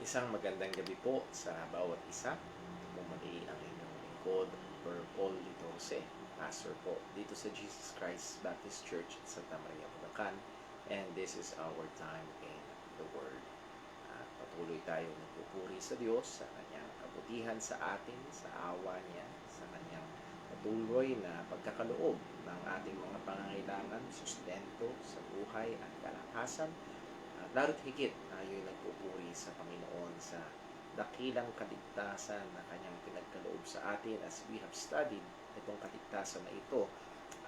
Isang magandang gabi po sa bawat isa. Bumali ang inyong lingkod, Brother Paul Lito Jose, pastor po dito sa Jesus Christ Baptist Church sa Santa Maria, Bulacan. And this is our time in the Word. At patuloy tayo nagpupuri sa Diyos sa Kanyang kabutihan sa atin, sa awa niya, sa Kanyang patuloy na pagkakaloob ng ating mga pangangailangan, sustento sa buhay at kalakasan. Lalo't higit tayo'y nagpupuri sa Panginoon sa dakilang kaligtasan na Kanyang pinagkaloob sa atin. As we have studied, itong kaligtasan na ito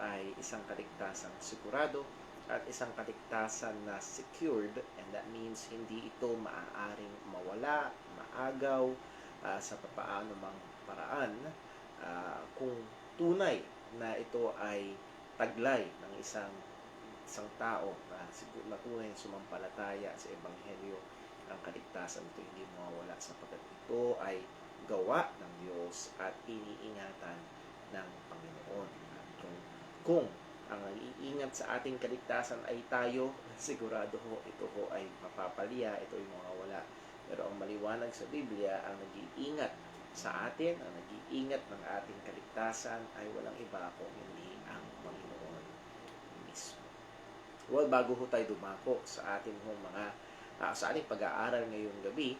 ay isang kaligtasang sigurado at isang kaligtasan na secured, and that means hindi ito maaaring mawala, maagaw sa papaano mang paraan kung tunay na ito ay taglay ng isang tao na tunay sumampalataya sa Ebanghelyo. Ang kaligtasan ito hindi mawawala sapagkat ito ay gawa ng Diyos at iniingatan ng Panginoon. At kung ang nag-iingat sa ating kaligtasan ay tayo, sigurado ho ito ho ay mapapaliya, ito ay mawawala. Pero ang maliwanag sa Biblia, ang nag-iingat sa atin, ang nag-iingat ng ating kaligtasan ay walang iba kung hindi ang Panginoon mismo. Well, bago ho tayo dumako sa ating sa ating pag-aaral ngayong gabi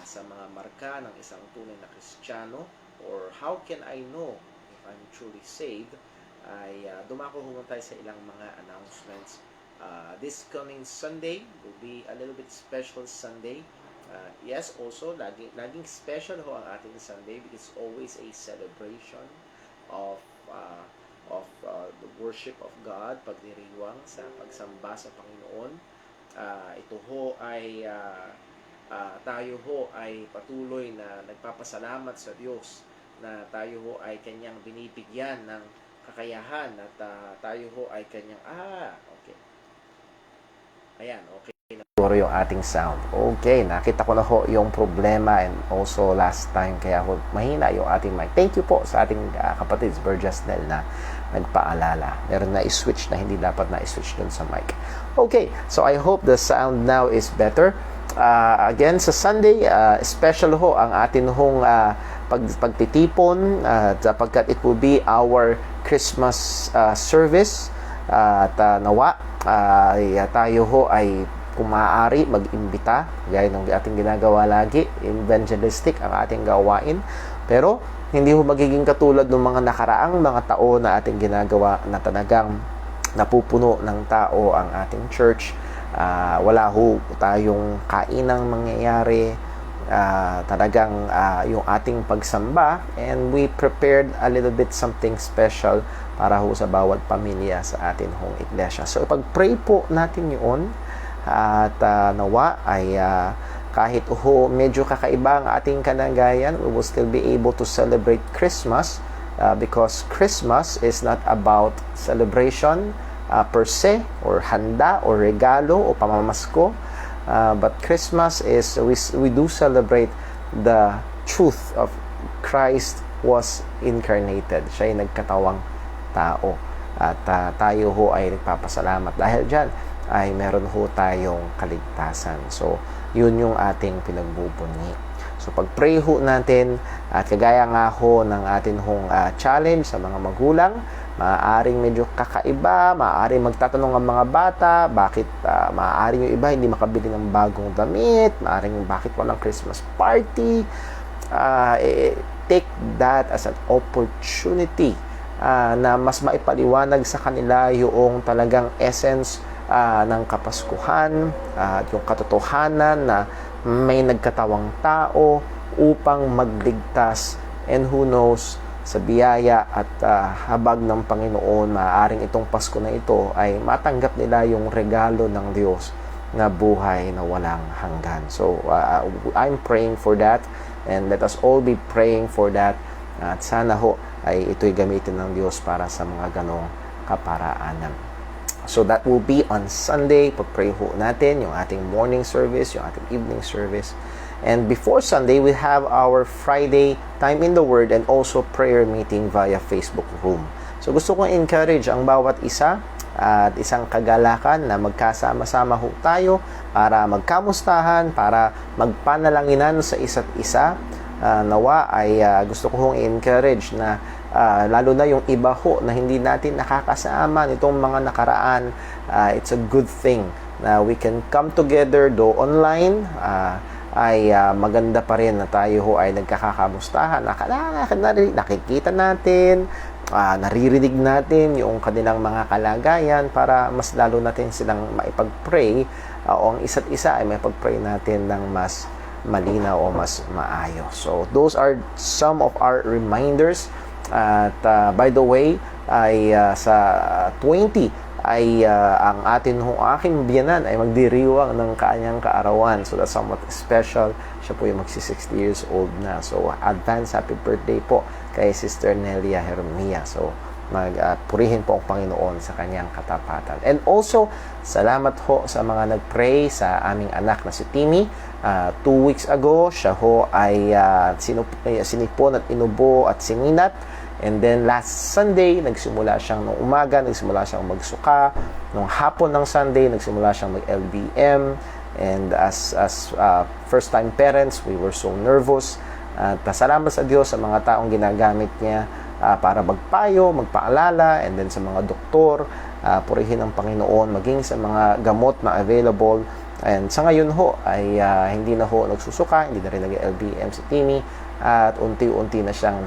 sa mga marka ng isang tunay na Kristiyano, or how can I know if I'm truly saved, ay dumako ho tayo sa ilang mga announcements. This coming Sunday will be a little bit special Sunday. Yes, also, laging special ho ang ating Sunday because it's always a celebration of the worship of God, pagdiriwang sa pagsamba sa Panginoon. Ito ho ay tayo ho ay patuloy na nagpapasalamat sa Diyos na tayo ho ay Kanyang binibigyan ng kakayahan at tayo ho ay Kanyang okay. Ayan, okay. Yung ating sound. Okay, nakita ko na ho yung problema, and also last time kaya ho mahina yung ating mic. Thank you po sa ating kapatid Berjasnel na nagpaalala. Meron na i-switch na hindi dapat na i-switch dun sa mic. Okay, so I hope the sound now is better. Again, sa Sunday, special ho ang atin hong pagtitipon sapagkat it will be our Christmas service. At nawa, tayo ho ay kung maaari mag-imbita, gaya ng ating ginagawa lagi, evangelistic ang ating gawain. Pero hindi ho magiging katulad ng mga nakaraang mga taon na ating ginagawa na talagang napupuno ng tao ang ating church. Wala ho tayong kainang mangyayari, talagang yung ating pagsamba, and we prepared a little bit something special para ho sa bawat pamilya sa atin hong iglesia. So ipag-pray po natin yun. At nawa ay kahit medyo kakaiba ang ating kalagayan, we will still be able to celebrate Christmas because Christmas is not about celebration per se, or handa, or regalo, o pamamasko, but Christmas is we do celebrate the truth of Christ was incarnated. Siya ay nagkatawang tao, at tayo ho ay nagpapasalamat dahil dyan ay meron ho tayong kaligtasan. So, yun yung ating pinagbubunyi. So, pag-pray ho natin, at kagaya nga ho ng atin hong challenge sa mga magulang, maaaring medyo kakaiba, maaaring magtatanong ang mga bata, bakit maaaring yung iba hindi makabili ng bagong damit, maaaring bakit walang Christmas party. Take that as an opportunity na mas maipaliwanag sa kanila yung talagang essence ng Kapaskuhan, yung katotohanan na may nagkatawang tao upang magligtas, and who knows, sa biyaya at habag ng Panginoon, maaaring itong Pasko na ito ay matanggap nila yung regalo ng Diyos na buhay na walang hanggan. So I'm praying for that, and let us all be praying for that, at sana ho ay ito'y gamitin ng Diyos para sa mga ganong kaparaanan. So that will be on Sunday. Pag-pray ho natin yung ating morning service, yung ating evening service. And before Sunday, we have our Friday Time in the Word and also prayer meeting via Facebook Room. So gusto kong encourage ang bawat isa at isang kagalakan na magkasama-sama ho tayo para magkamustahan, para magpanalanginan sa isa't isa. Nawa ay gusto ko hong i-encourage na lalo na yung iba ho na hindi natin nakakasama nitong mga nakaraan, it's a good thing na we can come together though online, ay maganda pa rin na tayo ho ay nagkakakamustahan, nakikita natin, naririnig natin yung kanilang mga kalagayan para mas lalo natin silang maipag-pray, o ang isa't isa ay maipag-pray natin ng mas malinaw o mas maayos. So those are some of our reminders. At by the way, ay sa 20 ay ang aking biyanan ay magdiriwang ng kanyang kaarawan. So that's somewhat special. Siya po yung magsi-60 years old na. So advance happy birthday po kay Sister Nelia Hermia. So purihin po ang Panginoon sa kanyang katapatan. And also, salamat ho sa mga nag-pray sa aming anak na si Timmy. 2 weeks ago, siya ho ay sinipon at inubo at sininat. And then last Sunday, nagsimula siyang nung umaga, nagsimula siyang magsuka. Nung hapon ng Sunday, nagsimula siyang mag-LBM. And as first-time parents, we were so nervous. At salamat sa Diyos sa mga taong ginagamit niya para magpayo, magpaalala, and then sa mga doktor, purihin ang Panginoon, maging sa mga gamot na available. And sa ngayon ho, ay hindi na ho nagsusuka, hindi na rin nag-LBM si Timmy, at unti-unti na siyang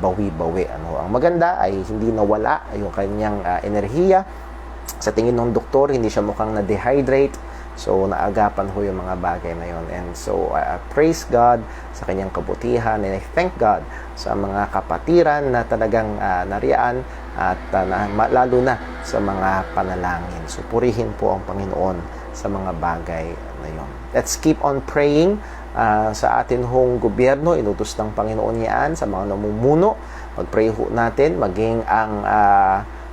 bawi-bawi. Ang maganda ay hindi nawala yung kanyang enerhiya. Sa tingin ng doktor, hindi siya mukhang na-dehydrate. So, naagapan ho yung mga bagay na yun. And so, praise God sa kanyang kabutihan. And I thank God sa mga kapatiran na talagang nariyan at lalo na sa mga panalangin. So, purihin po ang Panginoon sa mga bagay na yun. Let's keep on praying sa atin hong gobyerno. Inutos ng Panginoon yan sa mga namumuno. Mag-pray ho natin, maging ang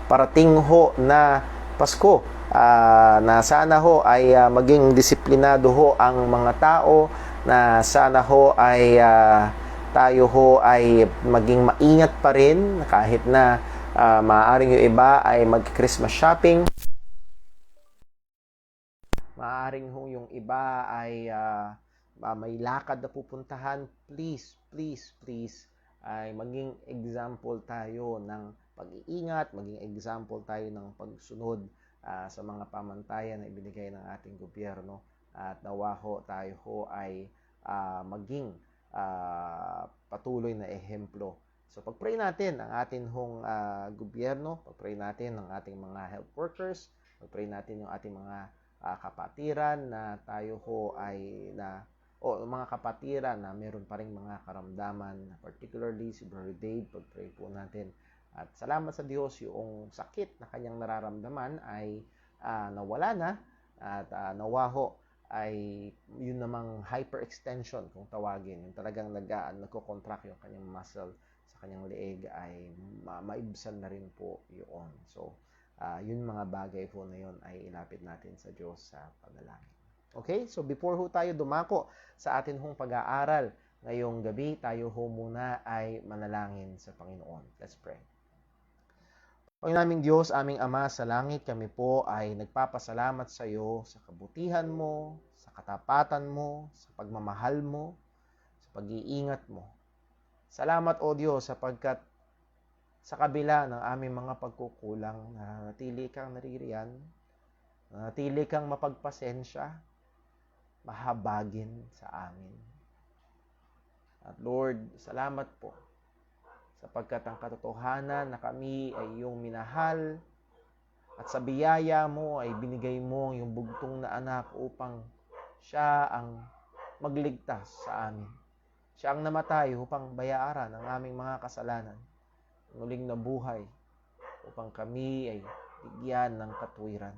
parating ho na Pasko, na sana ho ay maging disiplinado ho ang mga tao, na sana ho ay tayo ho ay maging maingat pa rin kahit na maaaring yung iba ay mag-Christmas shopping, maaaring ho yung iba ay may lakad na pupuntahan. Please ay maging example tayo ng pag-iingat, maging example tayo ng pagsunod sa mga pamantayan na ibinigay ng ating gobyerno, at nawa ho tayo ho ay maging patuloy na ehemplo. So pag-pray natin ang ating hong gobyerno, pag-pray natin ang ating mga health workers, pag-pray natin yung ating mga kapatiran na tayo ho ay mga kapatiran na meron pa ring mga karamdaman, particularly si Brother Dave, pag-pray po natin. At salamat sa Diyos, yung sakit na kanyang nararamdaman ay nawala na, at nawa ho ay yun namang hyperextension kung tawagin, yung talagang nagko-contract yung kanyang muscle sa kanyang leeg, ay maibsan na rin po yun. So yun mga bagay po na yun ay ilapit natin sa Diyos sa panalangin. Okay, so before ho tayo dumako sa atin hong pag-aaral ngayong gabi, tayo ho muna ay manalangin sa Panginoon. Let's pray. Panginoon naming Diyos, aming Ama sa langit, kami po ay nagpapasalamat sa iyo sa kabutihan mo, sa katapatan mo, sa pagmamahal mo, sa pag-iingat mo. Salamat o Diyos sapagkat sa kabila ng aming mga pagkukulang, nanatili kang naririyan, nanatili kang mapagpasensya, mahabagin sa amin. At Lord, salamat po sapagkat ang katotohanan na kami ay iyong minahal, at sa biyaya mo ay binigay mo yung bugtong na anak upang siya ang magligtas sa amin. Siya ang namatay upang bayaran ang aming mga kasalanan. Muling nabuhay upang kami ay bigyan ng katwiran.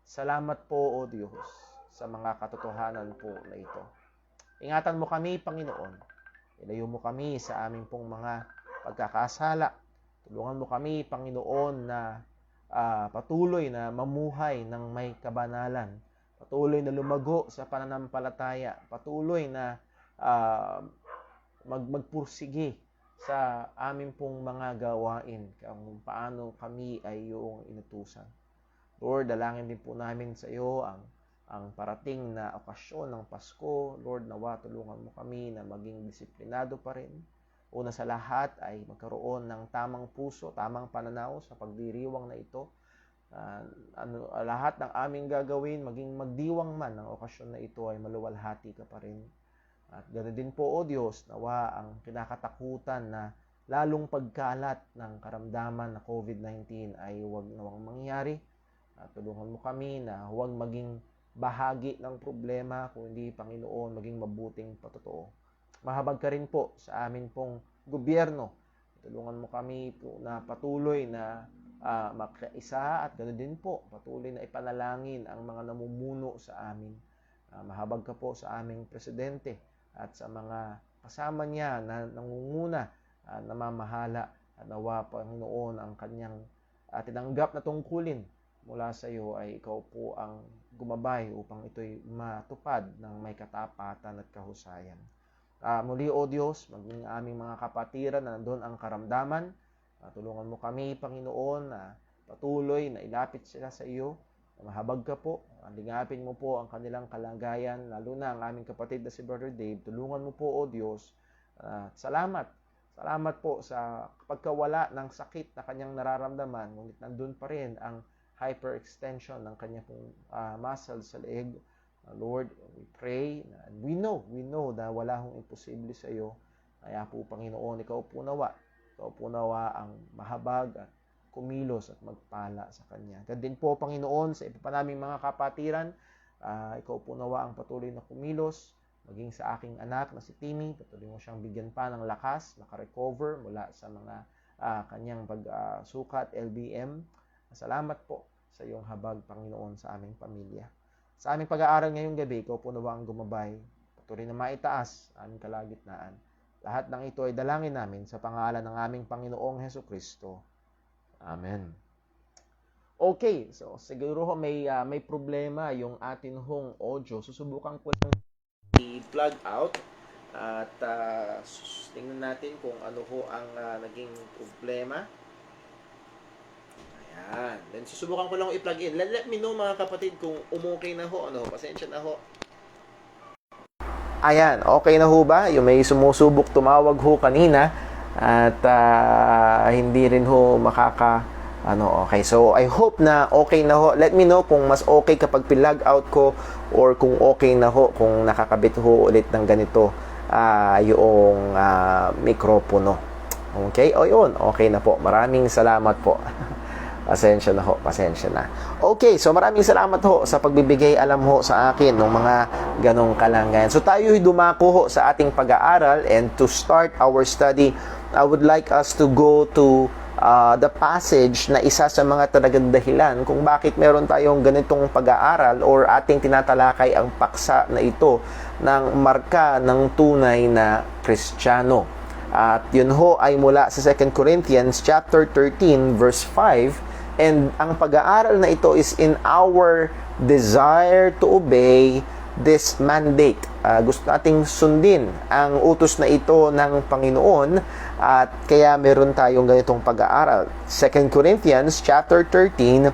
Salamat po, O Diyos, sa mga katotohanan po na ito. Ingatan mo kami, Panginoon. Ilayo mo kami sa aming pong mga pagkakasala. Tulungan mo kami, Panginoon, na patuloy na mamuhay ng may kabanalan. Patuloy na lumago sa pananampalataya. Patuloy na magpursige sa amin pong mga gawain kung paano kami ay iyong inutusan. Lord, dalangin din po namin sa iyo ang parating na okasyon ng Pasko. Lord, nawa tulungan mo kami na maging disiplinado pa rin. Una sa lahat ay magkaroon ng tamang puso, tamang pananaw sa pagdiriwang na ito. Lahat ng aming gagawin, maging magdiwang man ng okasyon na ito ay maluwalhati ka pa rin. At ganoon din po, O Diyos, nawa ang kinakatakutan na lalong pagkalat ng karamdaman na COVID-19 ay huwag nawang mangyari. At tulungan mo kami na huwag maging bahagi ng problema, kundi Panginoon, maging mabuting patotoo. Mahabag ka rin po sa amin pong gobyerno. Tulungan mo kami po na patuloy na magkaisa at ganoon din po, patuloy na ipanalangin ang mga namumuno sa amin. Mahabag ka po sa aming presidente at sa mga kasama niya na nangunguna, namamahala, at nawa Panginoon ang kanyang tinanggap na tungkulin mula sa iyo ay ikaw po ang gumabay upang ito'y matupad ng may katapatan at kahusayan. Muli, O Diyos, maging aming mga kapatiran na nandun ang karamdaman, tulungan mo kami, Panginoon, na patuloy na ilapit sila sa iyo. Mahabag ka po, lingapin mo po ang kanilang kalagayan, lalo na ang aming kapatid na si Brother Dave. Tulungan mo po, O Diyos. Salamat po sa pagkawala ng sakit na kanyang nararamdaman, ngunit nandun pa rin ang hyperextension ng kanyang muscles sa leeg. Lord, we pray, and we know na wala hong imposible sa iyo. Kaya po, Panginoon, ikaw po nawa ang mahabag at kumilos at magpala sa kanya. Ganun din po, Panginoon, sa iba pa naming mga kapatiran, ikaw po nawa ang patuloy na kumilos, maging sa aking anak na si Timmy, patuloy mo siyang bigyan pa ng lakas, makarecover mula sa mga kanyang pagsukat, LBM. Salamat po sa iyong habag, Panginoon, sa aming pamilya. Sa aming pag-aaral ngayong gabi, ikaw po nawa ang gumabay, patuloy na maitaas aming kalagitnaan. Lahat ng ito ay dalangin namin sa pangalan ng aming Panginoong Hesukristo. Amen. Okay, so siguro may problema yung atin hong audio. Susubukan ko lang i-plug out at tingnan natin kung ano ho ang naging problema. Ayan. Then susubukan ko lang i-plug in. Let me know mga kapatid kung umukay na ho. Pasensya na ho. Ayan, okay na ho ba? Yung may sumusubok tumawag ho kanina at hindi rin ho okay. So I hope na okay na ho. Let me know kung mas okay kapag pilag out ko or kung okay na ho, kung nakakabit ho ulit ng ganito yung mikropono. Okay? O yun, okay na po. Maraming salamat po. Pasensya na. Okay, so maraming salamat ho sa pagbibigay alam ho sa akin ng mga ganong kalagayan. So tayo'y dumako ho sa ating pag-aaral, and to start our study, I would like us to go to the passage na isa sa mga talagang dahilan kung bakit meron tayong ganitong pag-aaral or ating tinatalakay ang paksa na ito ng marka ng tunay na Kristiyano. At yun ho ay mula sa 2 Corinthians chapter 13 verse 5. And ang pag-aaral na ito is in our desire to obey this mandate. Gusto nating sundin ang utos na ito ng Panginoon, at kaya meron tayong ganitong pag-aaral. 2 Corinthians chapter 13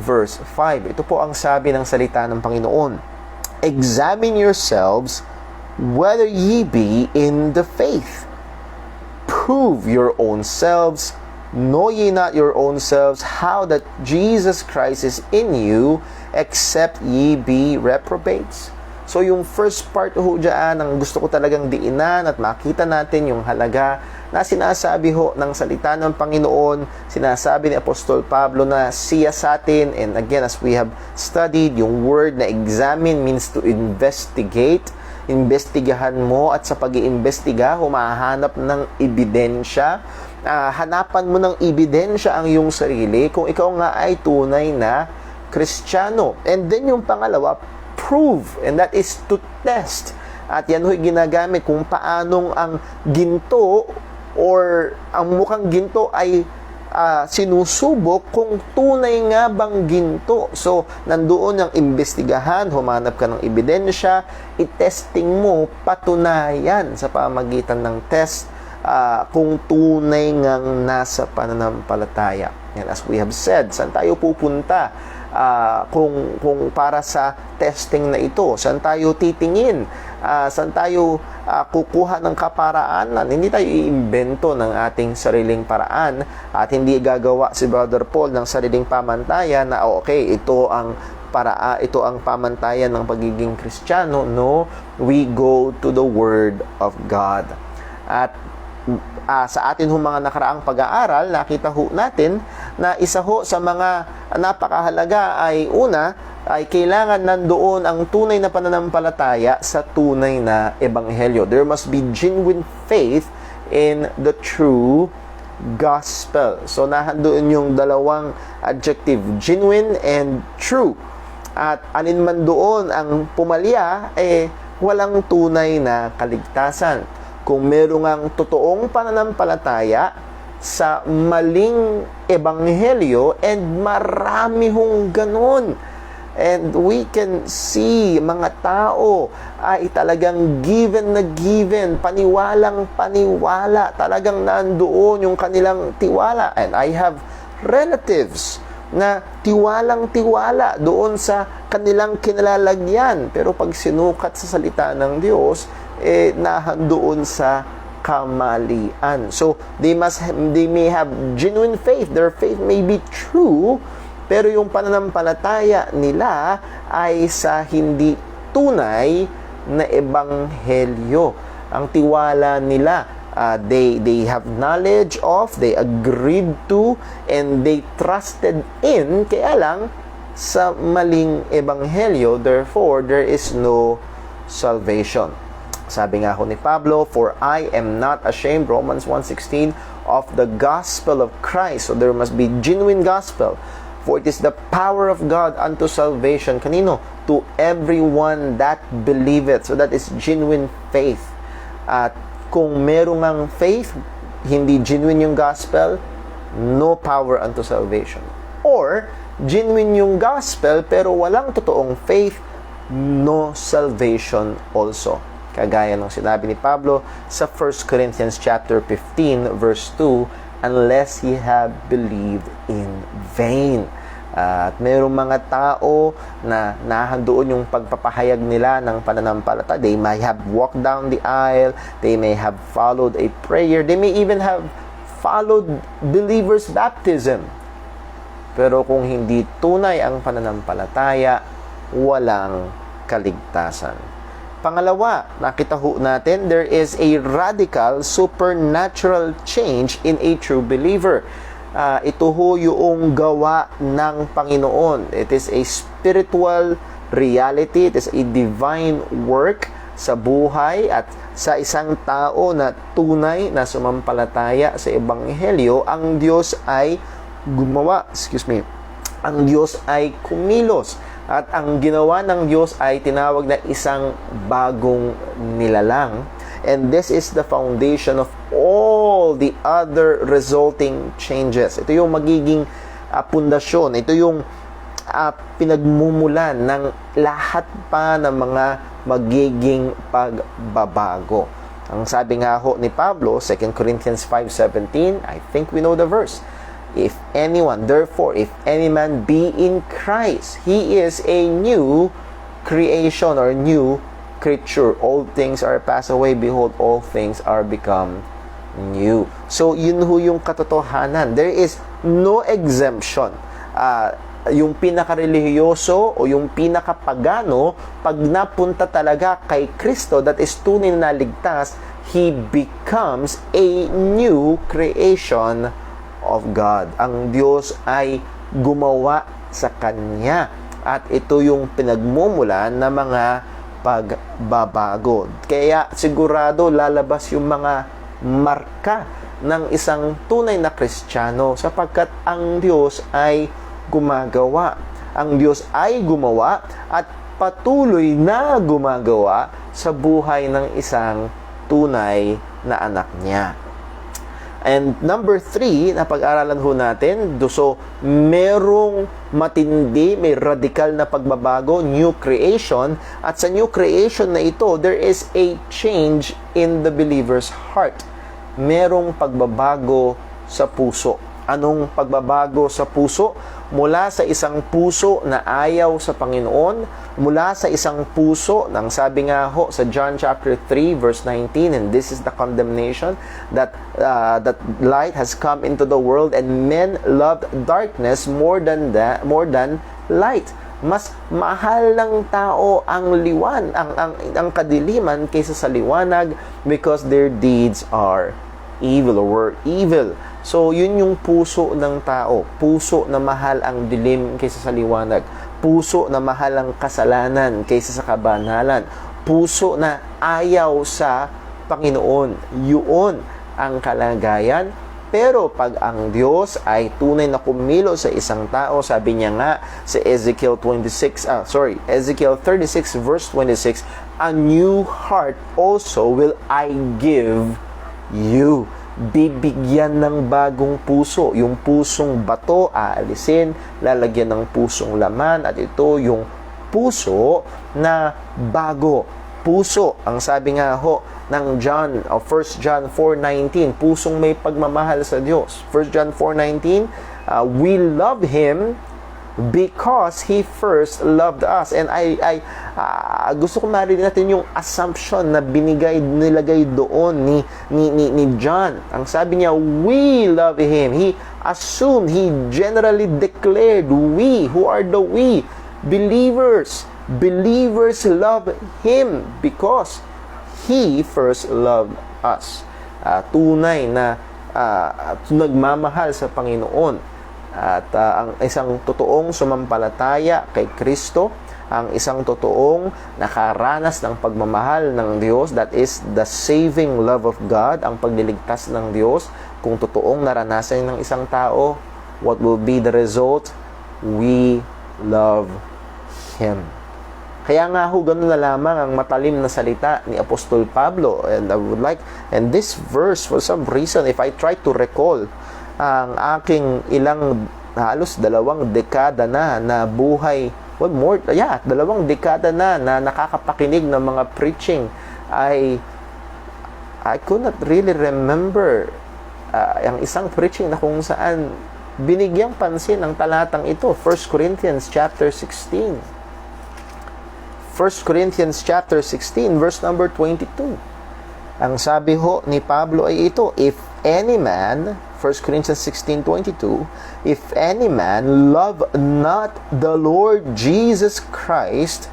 verse 5. Ito po ang sabi ng salita ng Panginoon. Examine yourselves whether ye be in the faith. Prove your own selves. Know ye not your own selves how that Jesus Christ is in you, except ye be reprobates? So yung first part ho dyan, ang gusto ko talagang diinan at makita natin yung halaga na sinasabi ho ng salita ng Panginoon, sinasabi ni Apostol Pablo na siya sa atin. And again, as we have studied, yung word na examine means to investigate. Investigahan mo, at sa pag-iimbestiga, humahanap ng ebidensya. Hanapan mo ng ebidensya ang iyong sarili kung ikaw nga ay tunay na Kristiyano. And then yung pangalawa, prove, and that is to test. At yan ho'y ginagamit kung paanong ang ginto or ang mukhang ginto ay sinusubok kung tunay nga bang ginto. So, nandoon ang imbestigahan, humanap ka ng ebidensya, itesting mo, patunayan sa pamagitan ng test kung tunay ngang nasa pananampalataya. And as we have said, saan tayo pupunta kung para sa testing na ito? Saan tayo titingin? Saan tayo kukuha ng kaparaanan? Hindi tayo iimbento ng ating sariling paraan at hindi gagawa si Brother Paul ng sariling pamantayan na okay, ito ang pamantayan ng pagiging Kristiyano. No, we go to the Word of God. At sa atin mga nakaraang pag-aaral, nakita natin na isa sa mga napakahalaga ay ay kailangan nandoon ang tunay na pananampalataya sa tunay na ebanghelyo. There must be genuine faith in the true gospel. So nahandoon yung dalawang adjective, genuine and true. At alin man doon ang pumalya, walang tunay na kaligtasan. Kung meron ang totoong pananampalataya sa maling ebanghelyo, and marami hong ganon. And we can see mga tao ay talagang given, paniwalang paniwala, talagang nandoon yung kanilang tiwala. And I have relatives na tiwalang-tiwala doon sa kanilang kinalalagyan. Pero pag sinukat sa salita ng Diyos, nahandoon sa kamalian. So, they may have genuine faith. Their faith may be true, pero yung pananampalataya nila ay sa hindi tunay na ebanghelyo. Ang tiwala nila, they have knowledge of, they agreed to, and they trusted in, kaya lang sa maling ebanghelyo, therefore there is no salvation. Sabi nga ho ni Pablo, for I am not ashamed, Romans 1:16, of the gospel of Christ. So there must be genuine gospel. For it is the power of God unto salvation. Kanino? To everyone that believeth. So that is genuine faith. At kung merong ang faith, hindi genuine yung gospel, no power unto salvation. Or, genuine yung gospel, pero walang totoong faith, no salvation also. Kagaya ng sinabi ni Pablo sa 1 Corinthians chapter 15 verse 2, unless ye have believed in vain. At mayroong mga tao na nahandoon yung pagpapahayag nila ng pananampalataya. They may have walked down the aisle, they may have followed a prayer, they may even have followed believers' baptism. Pero kung hindi tunay ang pananampalataya, walang kaligtasan. Pangalawa, nakita ho natin, there is a radical supernatural change in a true believer. Ito ho yung gawa ng Panginoon. It is a spiritual reality. It is a divine work sa buhay at sa isang tao na tunay na sumampalataya sa Ebanghelyo. Ang Diyos ay gumawa. Ang Diyos ay kumilos. At ang ginawa ng Diyos ay tinawag na isang bagong nilalang. And this is the foundation of all the other resulting changes. Ito yung magiging pundasyon. Ito yung pinagmumulan ng lahat pa ng mga magiging pagbabago. Ang sabi nga ho ni Pablo, 2 Corinthians 5:17, I think we know the verse. If any man be in Christ, he is a new creation or new creature. All things are passed away, behold, all things are become new. So, yun ho yung katotohanan. There is no exemption. Yung pinaka-relihiyoso o yung pinaka-pagano, pag napunta talaga kay Kristo, that is tunay na naligtas, he becomes a new creation of God. Ang Diyos ay gumawa sa Kanya. At ito yung pinagmumulan ng mga pagbabago. Kaya sigurado lalabas yung mga marka ng isang tunay na Kristiyano sapagkat ang Diyos ay gumagawa. Ang Diyos ay gumawa at patuloy na gumagawa sa buhay ng isang tunay na anak niya. And number 3, na pag-aralan ho natin, so merong matindi, may radical na pagbabago, new creation, at sa new creation na ito, there is a change in the believer's heart. merong pagbabago sa puso. Anong pagbabago sa puso? Mula sa isang puso na ayaw sa Panginoon, mula sa isang puso, nang sabi nga ho sa John chapter 3 verse 19, and this is the condemnation, that light has come into the world and men loved darkness more than light. Mas mahal ng tao ang ang kadiliman kaysa sa liwanag, because their deeds are evil or were evil. So, yun yung puso ng tao. Puso na mahal ang dilim kaysa sa liwanag. Puso na mahal ang kasalanan kaysa sa kabanalan. Puso na ayaw sa Panginoon. Yun ang kalagayan. Pero pag ang Diyos ay tunay na kumilo sa isang tao, sabi niya nga sa Ezekiel 36 verse 26, a new heart also will I give you. Bibigyan ng bagong puso. Yung pusong bato, aalisin, lalagyan ng pusong laman, at ito yung puso na bago. Puso, ang sabi nga ho ng 1 John 4:19, pusong may pagmamahal sa Diyos. 1 John 4:19, we love Him because He first loved us. And I gusto ko marinig natin yung assumption na nilagay doon ni John. Ang sabi niya, we love Him. He assumed, he generally declared, we. Who are the we? Believers. Believers love Him because He first loved us. Tunay na nagmamahal sa Panginoon. At ang isang totoong sumampalataya kay Kristo, ang isang totoong nakaranas ng pagmamahal ng Diyos, that is the saving love of God, ang pagliligtas ng Diyos. Kung totoong naranasan ng isang tao, what will be the result? We love Him. Kaya nga ho, ganun na lamang ang matalim na salita ni Apostol Pablo. And and this verse, for some reason, if I try to recall ang aking halos 2 dekada na buhay, 2 dekada na nakakapakinig ng mga preaching, I could not really remember ang isang preaching na kung saan binigyang pansin ang talatang ito. 1 Corinthians chapter 16. 1 Corinthians chapter 16 verse number 22. Ang sabi ho ni Pablo ay ito, if any man, 1 Corinthians 16:22, if any man love not the Lord Jesus Christ,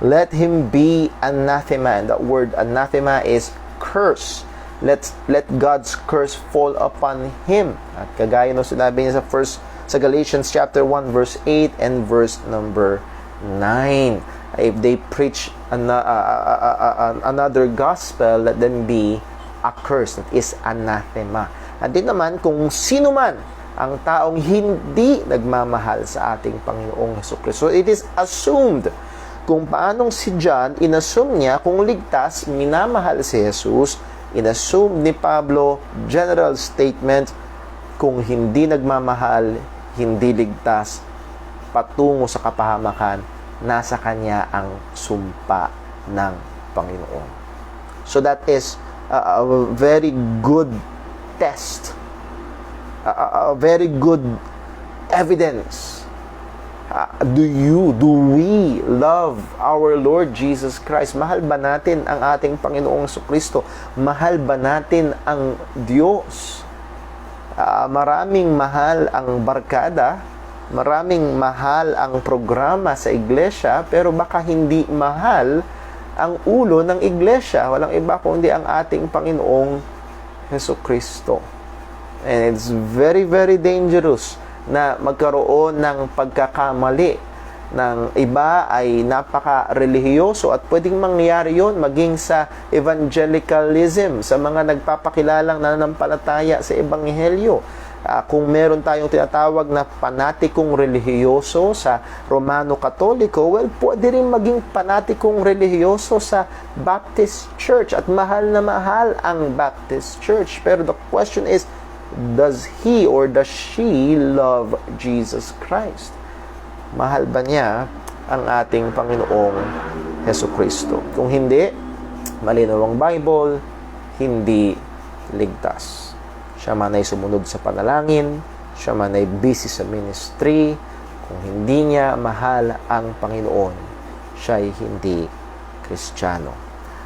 let him be anathema. And that word anathema is curse. Let God's curse fall upon him. At kagaya no sinabi niya sa Galatians chapter 1 verse 8 and verse number 9. If they preach another gospel, let them be accursed. That is anathema. At din naman, kung sino man ang taong hindi nagmamahal sa ating Panginoong Hesukristo. So it is assumed kung paanong si John, inassume niya kung ligtas, minamahal si Jesus. Inassume ni Pablo, general statement, kung hindi nagmamahal, hindi ligtas, patungo sa kapahamakan, nasa kanya ang sumpa ng Panginoon. So that is a very good test, a very good evidence. Do we love our Lord Jesus Christ? Mahal ba natin ang ating Panginoong Jesucristo? Mahal ba natin ang Diyos? Maraming mahal ang barkada, maraming mahal ang programa sa iglesia, pero baka hindi mahal ang ulo ng iglesia. Walang iba kundi ang ating Panginoong Jesucristo. And it's very, very dangerous na magkaroon ng pagkakamali ng iba ay napaka-relihiyoso, at pwedeng mangyari yon maging sa evangelicalism, sa mga nagpapakilalang nananampalataya sa ebanghelyo. Kung meron tayong tinatawag na panatikong relihiyoso sa Romano Katoliko, well, pwede rin maging panatikong relihiyoso sa Baptist Church, at mahal na mahal ang Baptist Church. Pero the question is, does he or does she love Jesus Christ? Mahal ba niya ang ating Panginoong Hesukristo? Kung hindi, malinaw ang Bible, hindi ligtas. Siya man ay sumunod sa panalangin, siya man ay busy sa ministry, kung hindi niya mahal ang Panginoon, siya ay hindi Kristiyano.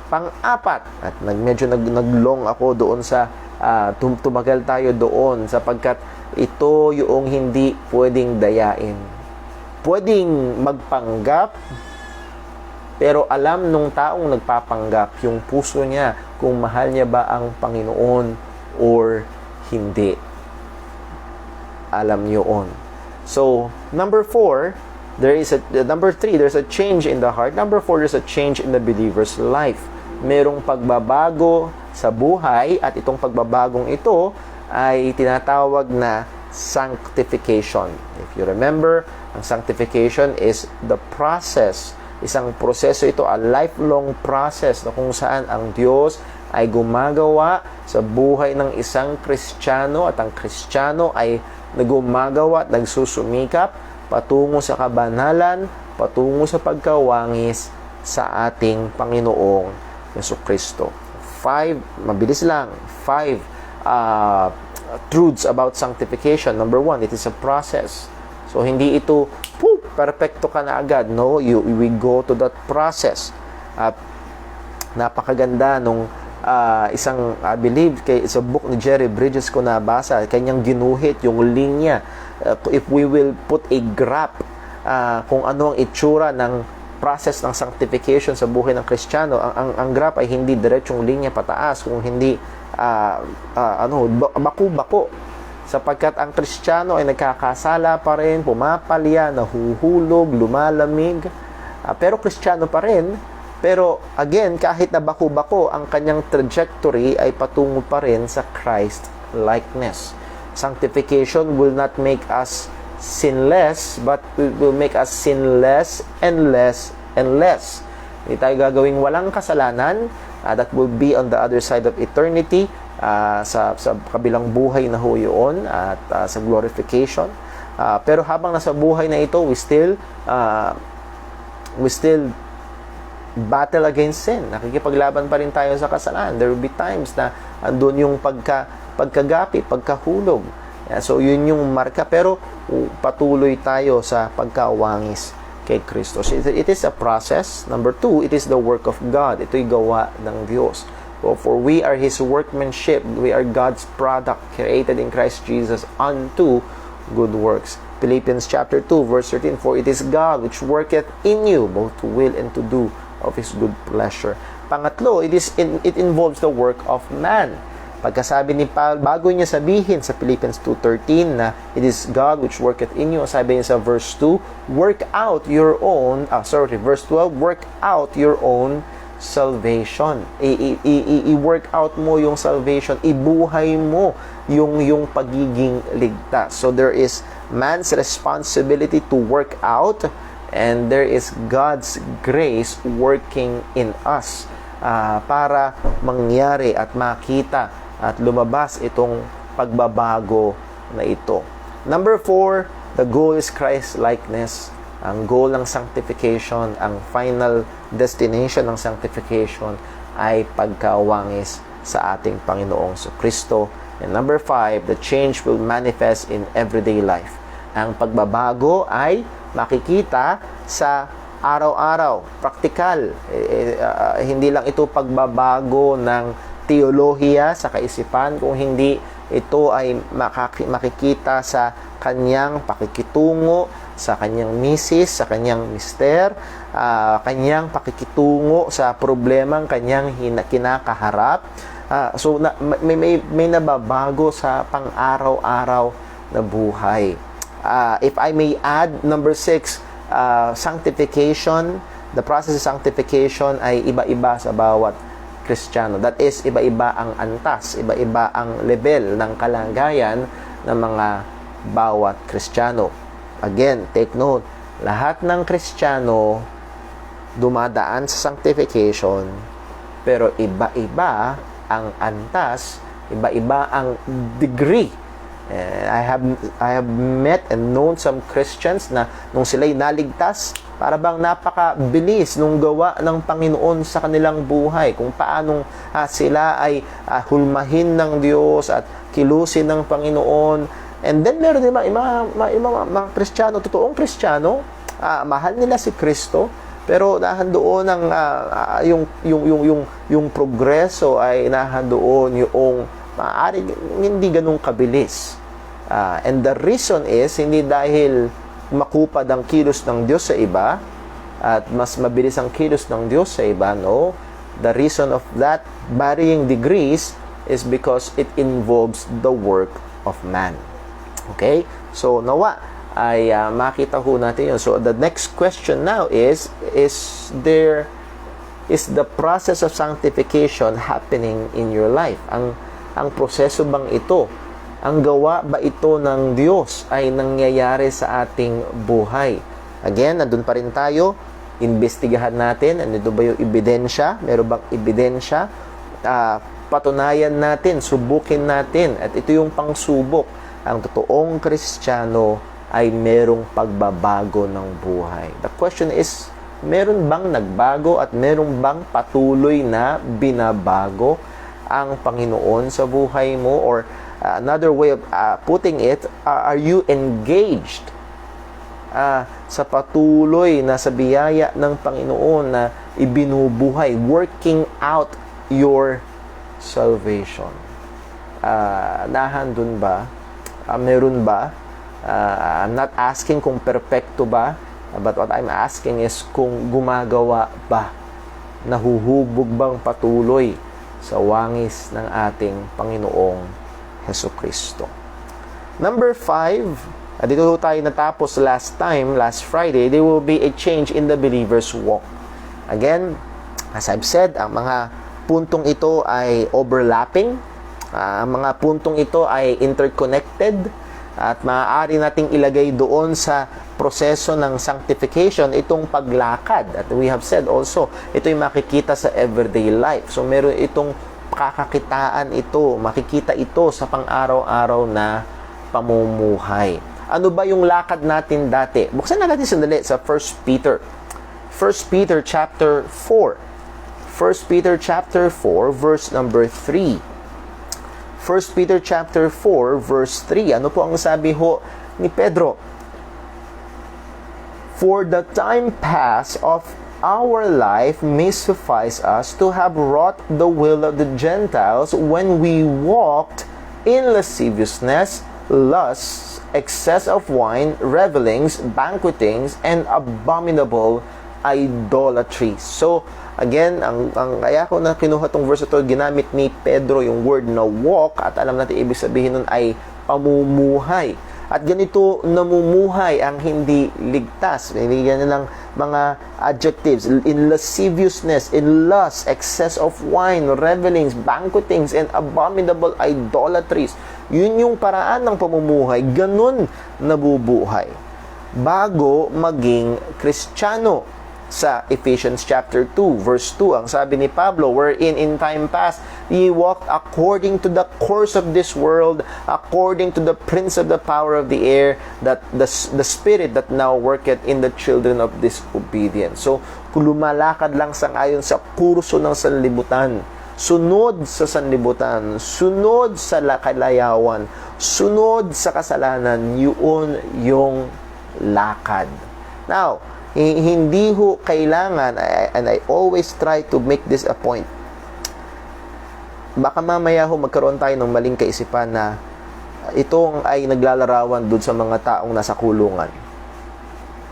Pang-apat, at medyo naglong ako doon sa tumagal tayo doon sapagkat ito yung hindi pwedeng dayain. Pwedeng magpanggap, pero alam nung taong nagpapanggap yung puso niya kung mahal niya ba ang Panginoon or hindi. Alam niyo on. So, number 3, there's a change in the heart. Number 4, there's a change in the believer's life. Merong pagbabago sa buhay at itong pagbabagong ito ay tinatawag na sanctification. If you remember, ang sanctification is the process. Isang proseso ito, a lifelong process na kung saan ang Diyos ay gumagawa sa buhay ng isang Kristiyano at ang Kristiyano ay nagumagawa at nagsusumikap patungo sa kabanalan, patungo sa pagkawangis sa ating Panginoong Jesucristo. 5, mabilis lang, 5 truths about sanctification. Number 1, it is a process. So, hindi ito, perfecto ka na agad. No, we go to that process. Napakaganda nung isang, I believe, sa book ni Jerry Bridges ko nabasa, kanyang ginuhit yung linya. If we will put a graph, kung ano ang itsura ng process ng sanctification sa buhay ng Kristiyano, ang graph ay hindi diretsong linya pataas, kung hindi bako-bako, sapagkat ang Kristiyano ay nagkakasala pa rin, pumapalya, nahuhulog, lumalamig, pero Kristiyano pa rin. Pero again, kahit na bako-bako, ang kanyang trajectory ay patungo pa rin sa Christ likeness. Sanctification will not make us sinless, but will make us sin less and less and less. Hindi tayo gagawing walang kasalanan. That will be on the other side of eternity, sa kabilang buhay na ho yun, at sa glorification. Pero habang nasa buhay na ito, we still battle against sin. Nakikipaglaban pa rin tayo sa kasalanan. There will be times na andun yung pagkagapi, pagkahulog. So, yun yung marka. Pero patuloy tayo sa pagkawangis kay Kristo. So, it is a process. Number 2, it is the work of God. Ito'y gawa ng Diyos. For we are His workmanship. We are God's product, created in Christ Jesus unto good works. Philippians chapter 2, verse 13, for it is God which worketh in you both to will and to do of His good pleasure. Pangatlo, it involves the work of man. Pagkasabi ni Paul, bago niya sabihin sa Philippians 2:13 na it is God which worketh in you, sabi niya sa verse 2, work out your own, verse 12, work out your own salvation. I-work out mo yung salvation, ibuhay mo yung pagiging ligtas. So there is man's responsibility to work out, and there is God's grace working in us para mangyari at makita at lumabas itong pagbabago na ito. Number 4, the goal is Christ-likeness. Ang goal ng sanctification, ang final destination ng sanctification ay pagkawangis sa ating Panginoong Kristo. And number 5, the change will manifest in everyday life. Ang pagbabago ay makikita sa araw-araw, praktikal. Hindi lang ito pagbabago ng teolohiya sa kaisipan, kung hindi ito ay makikita sa kanyang pakikitungo, sa kanyang misis, sa kanyang mister, kanyang pakikitungo sa problemang kanyang kinakaharap. So, may nababago sa pang-araw-araw na buhay. If I may add, number 6, sanctification, the process of sanctification ay iba-iba sa bawat Kristiyano. That is, iba-iba ang antas, iba-iba ang level ng kalagayan ng mga bawat Kristiyano. Again, take note, lahat ng Kristiyano dumadaan sa sanctification, pero iba-iba ang antas, iba-iba ang degree. I have met and known some Christians na nung sila'y naligtas, Para bang napakabilis nung gawa ng Panginoon sa kanilang buhay, kung paanong sila ay hulmahin ng Diyos at kilusin ng Panginoon. And then meron din mga Kristiyano, totoong Kristiyano, mahal nila si Kristo, pero nahandoon ang yung progreso ay nahandoon yung maaari hindi ganun kabilis. And the reason is hindi dahil makupad ang kilos ng Diyos sa iba at mas mabilis ang kilos ng Diyos sa iba. No, the reason of that varying degrees is because it involves the work of man. Okay, so nawa ay makita ho natin yun. So the next question now is the process of sanctification happening in your life? Ang proseso bang ito, ang gawa ba ito ng Diyos ay nangyayari sa ating buhay? Again, nandun pa rin tayo, investigahan natin, ano ba yung ebidensya? Meron bang ebidensya? Patunayan natin, subukin natin, at ito yung pangsubok. Ang totoong Kristiyano ay merong pagbabago ng buhay. The question is, meron bang nagbago at meron bang patuloy na binabago ang Panginoon sa buhay mo? Or another way of putting it, are you engaged sa patuloy na sa biyaya ng Panginoon na ibinubuhay, working out your salvation? Nahandun ba? Meron ba? I'm not asking kung perpekto ba, but what I'm asking is kung gumagawa ba, nahuhubog bang patuloy sa wangis ng ating Panginoong Jesucristo. Number 5, dito tayo natapos last Friday, there will be a change in the believer's walk. Again, as I've said, ang mga puntong ito ay overlapping, ang mga puntong ito ay interconnected, at maaari nating ilagay doon sa proseso ng sanctification itong paglakad. At we have said also, ito yung makikita sa everyday life. So meron itong kakakitaan ito, makikita ito sa pang-araw-araw na pamumuhay. Ano ba yung lakad natin dati? Buksan na natin sandali sa 1 Peter. 1 Peter chapter 4. 1 Peter chapter 4 verse number 3. 1 Peter chapter 4 verse 3. Ano po ang sabi ho ni Pedro? For the time past of our life may suffice us to have wrought the will of the Gentiles when we walked in lasciviousness, lusts, excess of wine, revelings, banquetings, and abominable idolatry. So, again, ang kaya ko na kinuha tong verse ito, ginamit ni Pedro yung word na walk, at alam natin ibig sabihin nun ay pamumuhay. At ganito namumuhay ang hindi ligtas. Binigyan nilang mga adjectives: in lasciviousness, in lust, excess of wine, revelings, banquetings, and abominable idolatries. Yun yung paraan ng pamumuhay. Ganun nabubuhay bago maging Kristiyano. Sa Ephesians chapter 2 verse 2, ang sabi ni Pablo, wherein in time past ye walked according to the course of this world, according to the prince of the power of the air, that the spirit that now worketh in the children of disobedience. So, kung lumalakad lang ayon sa kurso ng sanlibutan, sunod sa sanlibutan, sunod sa kalayawan, sunod sa kasalanan, yun yung lakad. Now, hindi ho kailangan, and I always try to make this a point, baka mamaya ho magkaroon tayo ng maling kaisipan na itong ay naglalarawan doon sa mga taong nasa kulungan.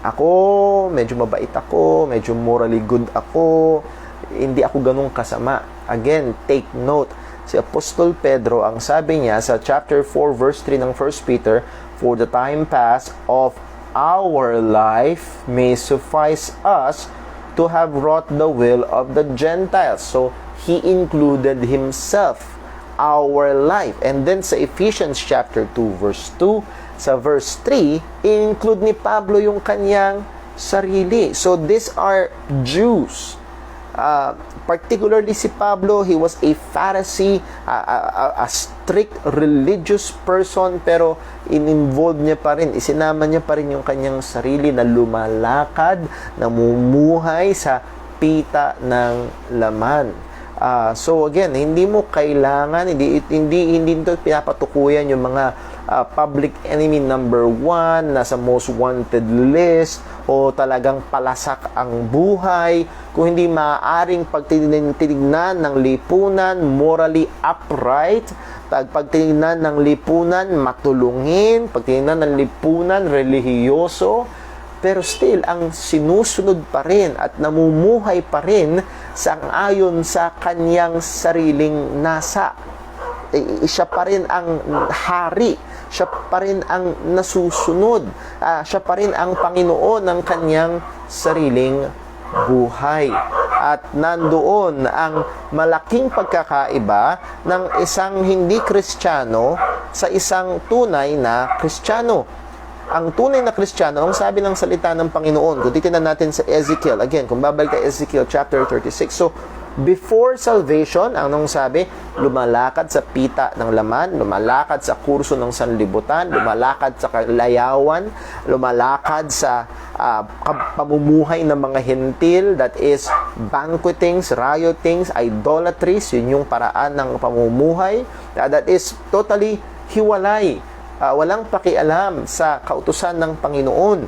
Ako, medyo mabait ako, medyo morally good ako, hindi ako ganun kasama. Again, take note, si Apostol Pedro, ang sabi niya sa chapter 4 verse 3 ng 1 Peter, for the time past of our life may suffice us to have wrought the will of the Gentiles. So, he included himself, our life. And then sa Ephesians chapter 2 verse 2, sa verse 3, include ni Pablo yung kanyang sarili. So, these are Jews Particularly si Pablo, he was a Pharisee, a strict religious person, pero in-involve niya pa rin, isinama niya pa rin yung kanyang sarili na lumalakad, namumuhay sa pita ng laman. So again, hindi mo kailangan, hindi ito pinapatukuyan yung mga public enemy number 1, nasa most wanted list, o talagang palasak ang buhay, kung hindi maaaring pagtinignan ng lipunan, morally upright, pagtinignan ng lipunan, matulungin, pagtinignan ng lipunan, relihiyoso, pero still, ang sinusunod pa rin at namumuhay pa rin sang-ayon sa kanyang sariling nasa. Siya pa rin ang hari, siya pa rin ang nasusunod, siya pa rin ang Panginoon ng kanyang sariling buhay. At nandoon ang malaking pagkakaiba ng isang hindi Kristiyano sa isang tunay na Kristiyano. Ang tunay na Kristiyano, ang sabi ng salita ng Panginoon, kung titignan natin sa Ezekiel, again, kung babalik tayo Ezekiel chapter 36, so, before salvation, ang nung sabi, lumalakad sa pita ng laman, lumalakad sa kurso ng sanlibutan, lumalakad sa kalayawan, lumalakad sa pamumuhay ng mga hentil, that is, banquetings, riotings, idolatries, yun yung paraan ng pamumuhay, that is totally hiwalay. Walang pakialam sa kautusan ng Panginoon.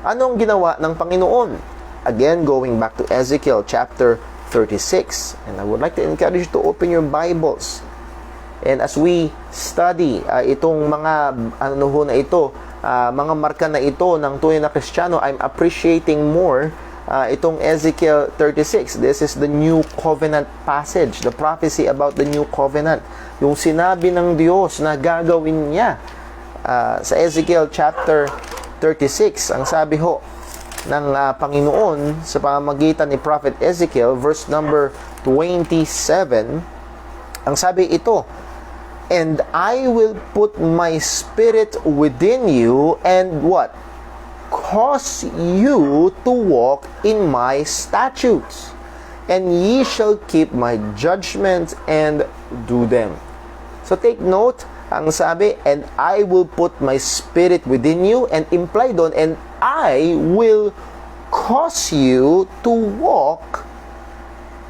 Anong ginawa ng Panginoon? Again, going back to Ezekiel chapter 36. And I would like to encourage you to open your Bibles. And as we study itong mga na ito, mga marka na ito ng tunay na Kristiyano, I'm appreciating more itong Ezekiel 36. This is the New Covenant passage, the prophecy about the New Covenant. Yung sinabi ng Diyos na gagawin niya sa Ezekiel chapter 36. Ang sabi ho ng Panginoon sa pamamagitan ni Prophet Ezekiel, verse number 27, ang sabi ito, "And I will put my spirit within you and what? Cause you to walk in my statutes, and ye shall keep my judgments and do them." So take note, ang sabi, "And I will put my spirit within you," and imply doon, "and I will cause you to walk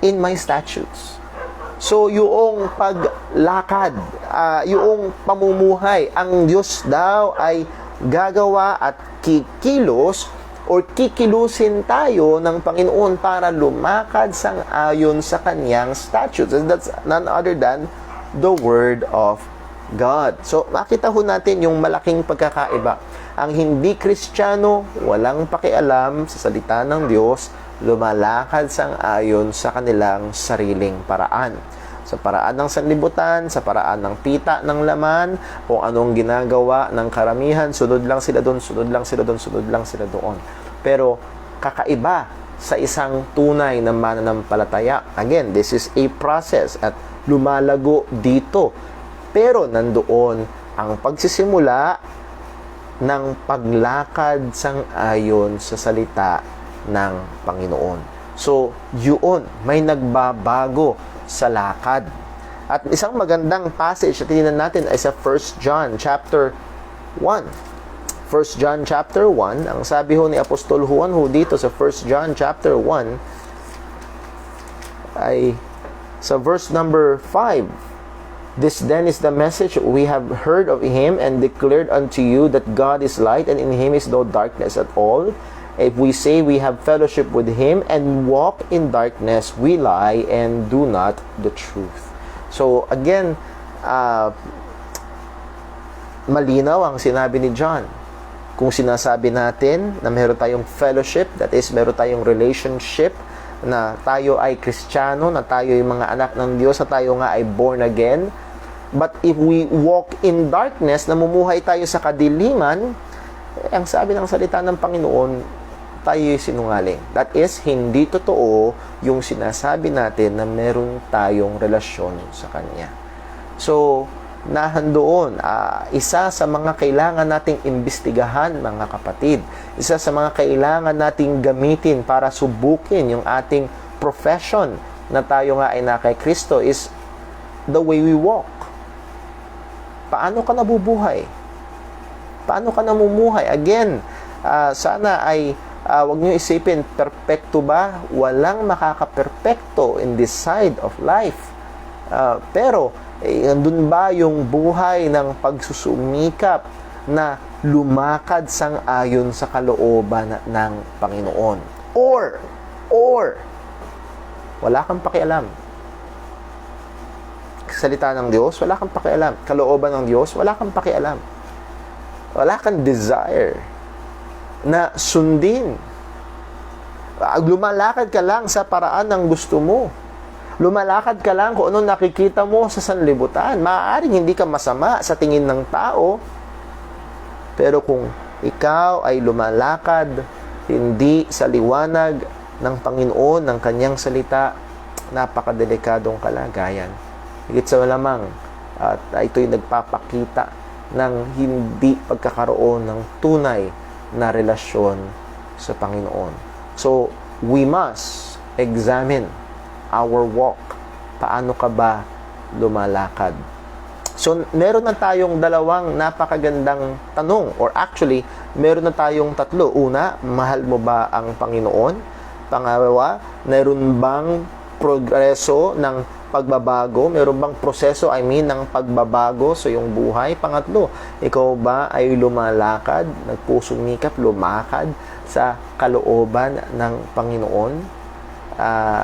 in my statutes." So, yung paglakad, yung pamumuhay, ang Diyos daw ay gagawa at kikilos or kikilusin tayo ng Panginoon para lumakad sang-ayon sa kanyang statutes. And that's none other than the Word of God. So, makita ho natin yung malaking pagkakaiba. Ang hindi Kristiyano, walang pakialam sa salita ng Diyos, lumalakad sang-ayon sa kanilang sariling paraan. Sa paraan ng sanlibutan, sa paraan ng pita ng laman, kung anong ginagawa ng karamihan, sunod lang sila doon, sunod lang sila doon, sunod lang sila doon. Pero, kakaiba sa isang tunay na mananampalataya. Again, this is a process at lumalago dito. Pero nandoon ang pagsisimula ng paglakad sang-ayon sa salita ng Panginoon. So, yun, may nagbabago sa lakad. At isang magandang passage na tinignan natin ay sa 1 John chapter 1. 1 John chapter 1, ang sabi ho ni Apostol Juan ho dito sa 1 John chapter 1 ay sa verse number 5. "This then is the message we have heard of him and declared unto you, that God is light and in him is no darkness at all. If we say we have fellowship with him and walk in darkness, we lie and do not the truth." So again, malinaw ang sinabi ni John. Kung sinasabi natin na meron tayong fellowship, that is, meron tayong relationship, na tayo ay Kristiyano, na tayo ay mga anak ng Diyos, na tayo nga ay born again. But if we walk in darkness, namumuhay tayo sa kadiliman, ang sabi ng salita ng Panginoon, tayo ay sinungaling. That is, hindi totoo yung sinasabi natin na meron tayong relasyon sa Kanya. So, nahandoon, isa sa mga kailangan nating imbestigahan, mga kapatid, isa sa mga kailangan nating gamitin para subukin yung ating profession na tayo nga ay na kay Kristo is the way we walk. Paano ka nabubuhay? Paano ka namumuhay? Again, sana ay wag nyo isipin, perpekto ba? Walang makaka-perpekto in this side of life. Pero, andun ba yung buhay ng pagsusumikap na lumakad sang-ayon sa kalooban ng Panginoon? Or, wala kang pakialam. Salita ng Diyos, wala kang pakialam. Kalooban ng Diyos, wala kang pakialam. Wala kang desire na sundin. Lumalakad ka lang sa paraan ng gusto mo. Lumalakad ka lang kung ano nakikita mo sa sanlibutan. Maaaring hindi ka masama sa tingin ng tao, pero kung ikaw ay lumalakad hindi sa liwanag ng Panginoon, ng Kanyang salita, napakadelikadong kalagayan. Higit sa malamang, at ito'y nagpapakita ng hindi pagkakaroon ng tunay na relasyon sa Panginoon. So, we must examine our walk. Paano ka ba lumalakad? So, meron na tayong dalawang napakagandang tanong, or actually, meron na tayong tatlo. Una, mahal mo ba ang Panginoon? Pangalawa, meron bang progreso ng pagbabago? Meron bang proseso, ng pagbabago sa iyong buhay? Pangatlo, ikaw ba ay lumalakad, nagpusumikap, lumakad sa kalooban ng Panginoon?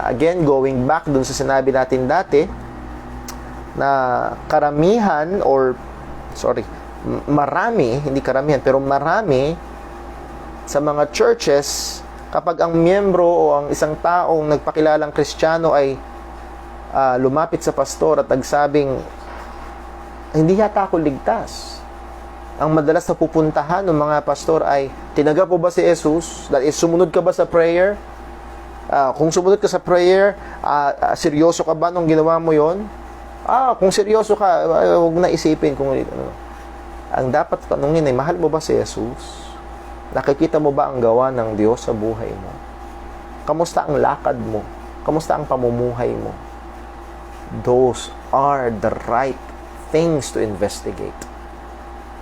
Again, going back dun sa sinabi natin dati, na karamihan, marami, hindi karamihan, pero marami sa mga churches, kapag ang miyembro o ang isang taong nagpakilalang Kristiyano ay lumapit sa pastor at nagsabing, hindi yata ako ligtas. Ang madalas na pupuntahan ng mga pastor ay, tinanggap mo ba si Jesus? That is, sumunod ka ba sa prayer? Kung sumunod ka sa prayer, seryoso ka ba nung ginawa mo yon? Kung seryoso ka, huwag na isipin kung ano. Ang dapat tanungin ay, mahal mo ba si Jesus? Nakikita mo ba ang gawa ng Diyos sa buhay mo? Kamusta ang lakad mo? Kamusta ang pamumuhay mo? Those are the right things to investigate.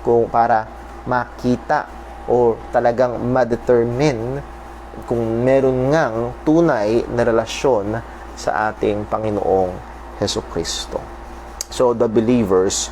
Kung para makita o talagang ma-determine kung meron ngang tunay na relasyon sa ating Panginoong Hesukristo. So, the believers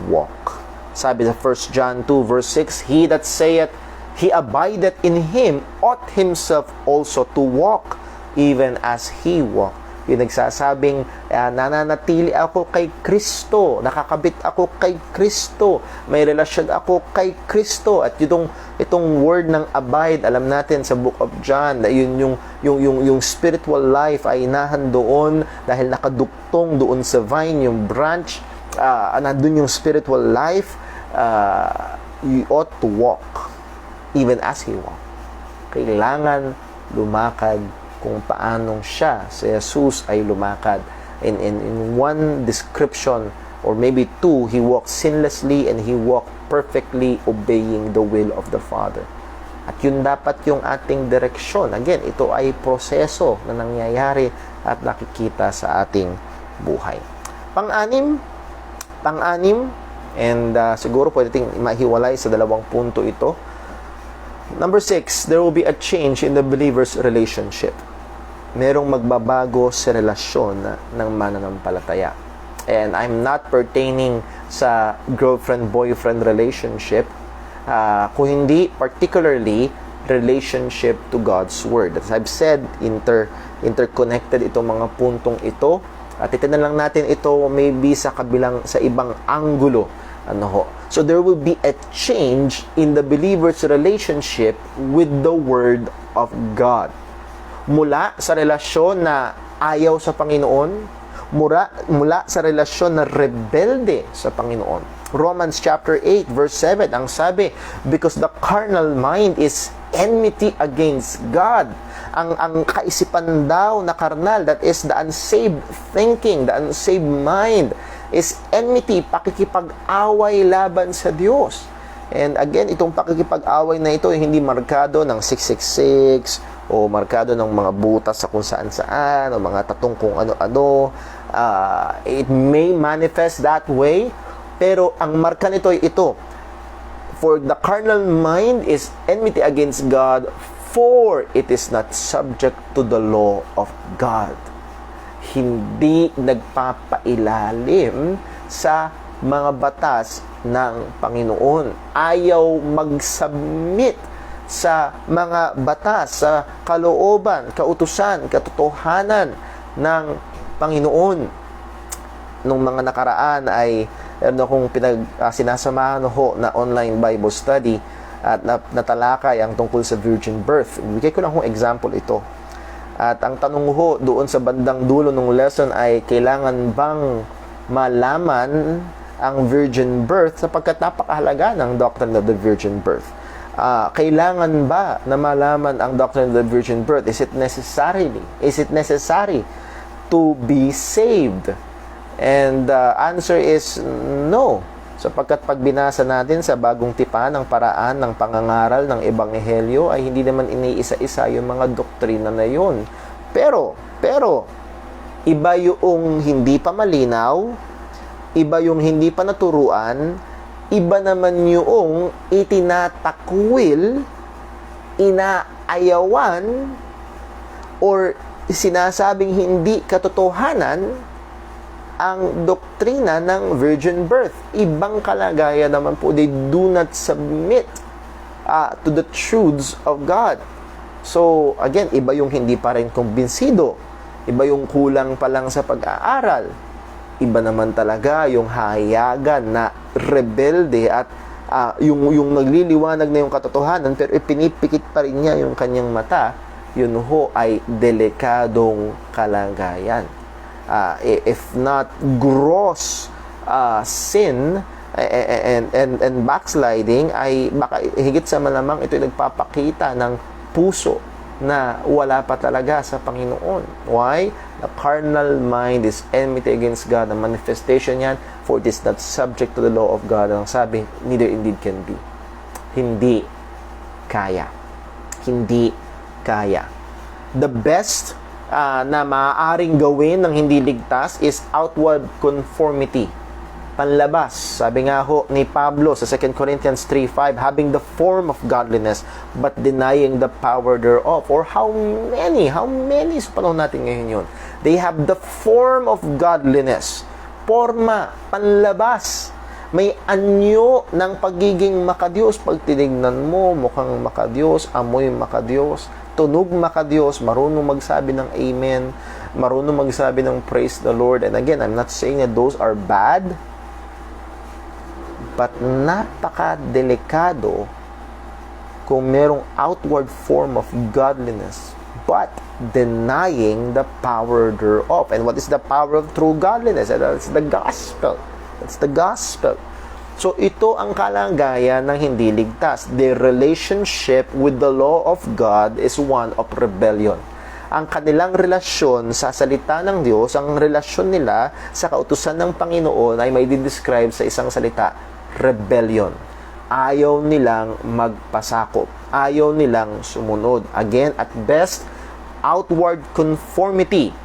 walk. Sabi sa 1 John 2 verse 6, He that saith, He abideth in Him, ought himself also to walk, even as He walked. Yung nagsasabing, nananatili ako kay Kristo, nakakabit ako kay Kristo, may relasyon ako kay Kristo. At itong word ng abide, alam natin sa Book of John, na yung spiritual life ay nahandoon dahil nakaduktong doon sa vine, yung branch, nandun yung spiritual life. You ought to walk, even as He walked. Kailangan lumakad kung paanong siya, si Jesus ay lumakad. In one description, or maybe two, He walked sinlessly and He walked perfectly obeying the will of the Father. At yun dapat yung ating direksyon. Again, ito ay proseso na nangyayari at nakikita sa ating buhay. Pang-anim, and siguro pwede ting mahiwalay sa dalawang punto ito. Number 6, there will be a change in the believer's relationship. Merong magbabago sa relasyon ng mananampalataya. And I'm not pertaining sa girlfriend-boyfriend relationship, kung hindi particularly relationship to God's Word. As I've said, interconnected itong mga puntong ito. At itinan lang natin ito maybe sa ibang anggulo. So there will be a change in the believer's relationship with the Word of God. Mula sa relasyon na ayaw sa Panginoon, mula sa relasyon na rebelde sa Panginoon. Romans chapter 8 verse 7, ang sabi, because the carnal mind is enmity against God. Ang kaisipan daw na karnal, that is the unsaved thinking, the unsaved mind, is enmity, pakikipag-away laban sa Diyos. And again, itong pakikipag-away na ito, hindi markado ng 666 o markado ng mga butas sa kung saan-saan, o mga tatong kung ano-ano. It may manifest that way, pero ang marka nito ay ito. For the carnal mind is enmity against God, for it is not subject to the law of God. Hindi nagpapailalim sa mga batas ng Panginoon. Ayaw mag-submit sa mga batas, sa kalooban, kautusan, katotohanan ng Panginoon. Nung mga nakaraan ay akong sinasamahan na online Bible study at natalakay ang tungkol sa virgin birth. Bigay ko lang example ito. At ang tanong doon sa bandang dulo ng lesson ay, kailangan bang malaman ang virgin birth sapagkat napakahalaga ng doctrine of the virgin birth? Kailangan ba na malaman ang doctrine of the virgin birth? Is it necessary to be saved? And the answer is no. Sapagkat pag binasa natin sa bagong tipan ng paraan ng pangangaral ng ebanghelyo ay hindi naman iniisa-isa yung mga doktrina na yun. Pero iba yung hindi pa malinaw, iba yung hindi pa naturuan, iba naman yung itinatakwil, inaayawan, or sinasabing hindi katotohanan ang doktrina ng virgin birth. Ibang kalagayan naman po. They do not submit to the truths of God. So, again, iba yung hindi pa rin kumbinsido. Iba yung kulang pa lang sa pag-aaral. Iba naman talaga yung hayagan na rebelde at yung nagliliwanag na yung katotohanan pero ipinipikit pa rin niya yung kanyang mata. Yun ay delikadong kalagayan. If not gross sin and backsliding, ay baka higit sa malamang ito ay nagpapakita ng puso na wala pa talaga sa Panginoon. Why? The carnal mind is enmity against God. Ang manifestation yan, for it is not subject to the law of God. Ang sabi, neither indeed can be. Hindi kaya. Hindi kaya. The best na maaaring gawin ng hindi ligtas is outward conformity. Panlabas. Sabi nga ni Pablo sa 2 Corinthians 3:5, having the form of godliness but denying the power thereof. Or how many sa panahon natin ngayon yun? They have the form of godliness. Forma, panlabas. May anyo ng pagiging makadiyos. Pag tinignan mo, mukhang makadiyos, amoy makadiyos, tunog makadiyos, marunong magsabi ng amen, marunong magsabi ng praise the Lord. And again, I'm not saying that those are bad, but napaka-delikado kung merong outward form of godliness but denying the power thereof. And what is the power of true godliness? That's the gospel. That's the gospel. So, ito ang kalagayan ng hindi ligtas. Their relationship with the law of God is one of rebellion. Ang kanilang relasyon sa salita ng Diyos, ang relasyon nila sa kautusan ng Panginoon ay may describe sa isang salita, rebellion. Ayaw nilang magpasakop. Ayaw nilang sumunod. Again, at best, outward conformity.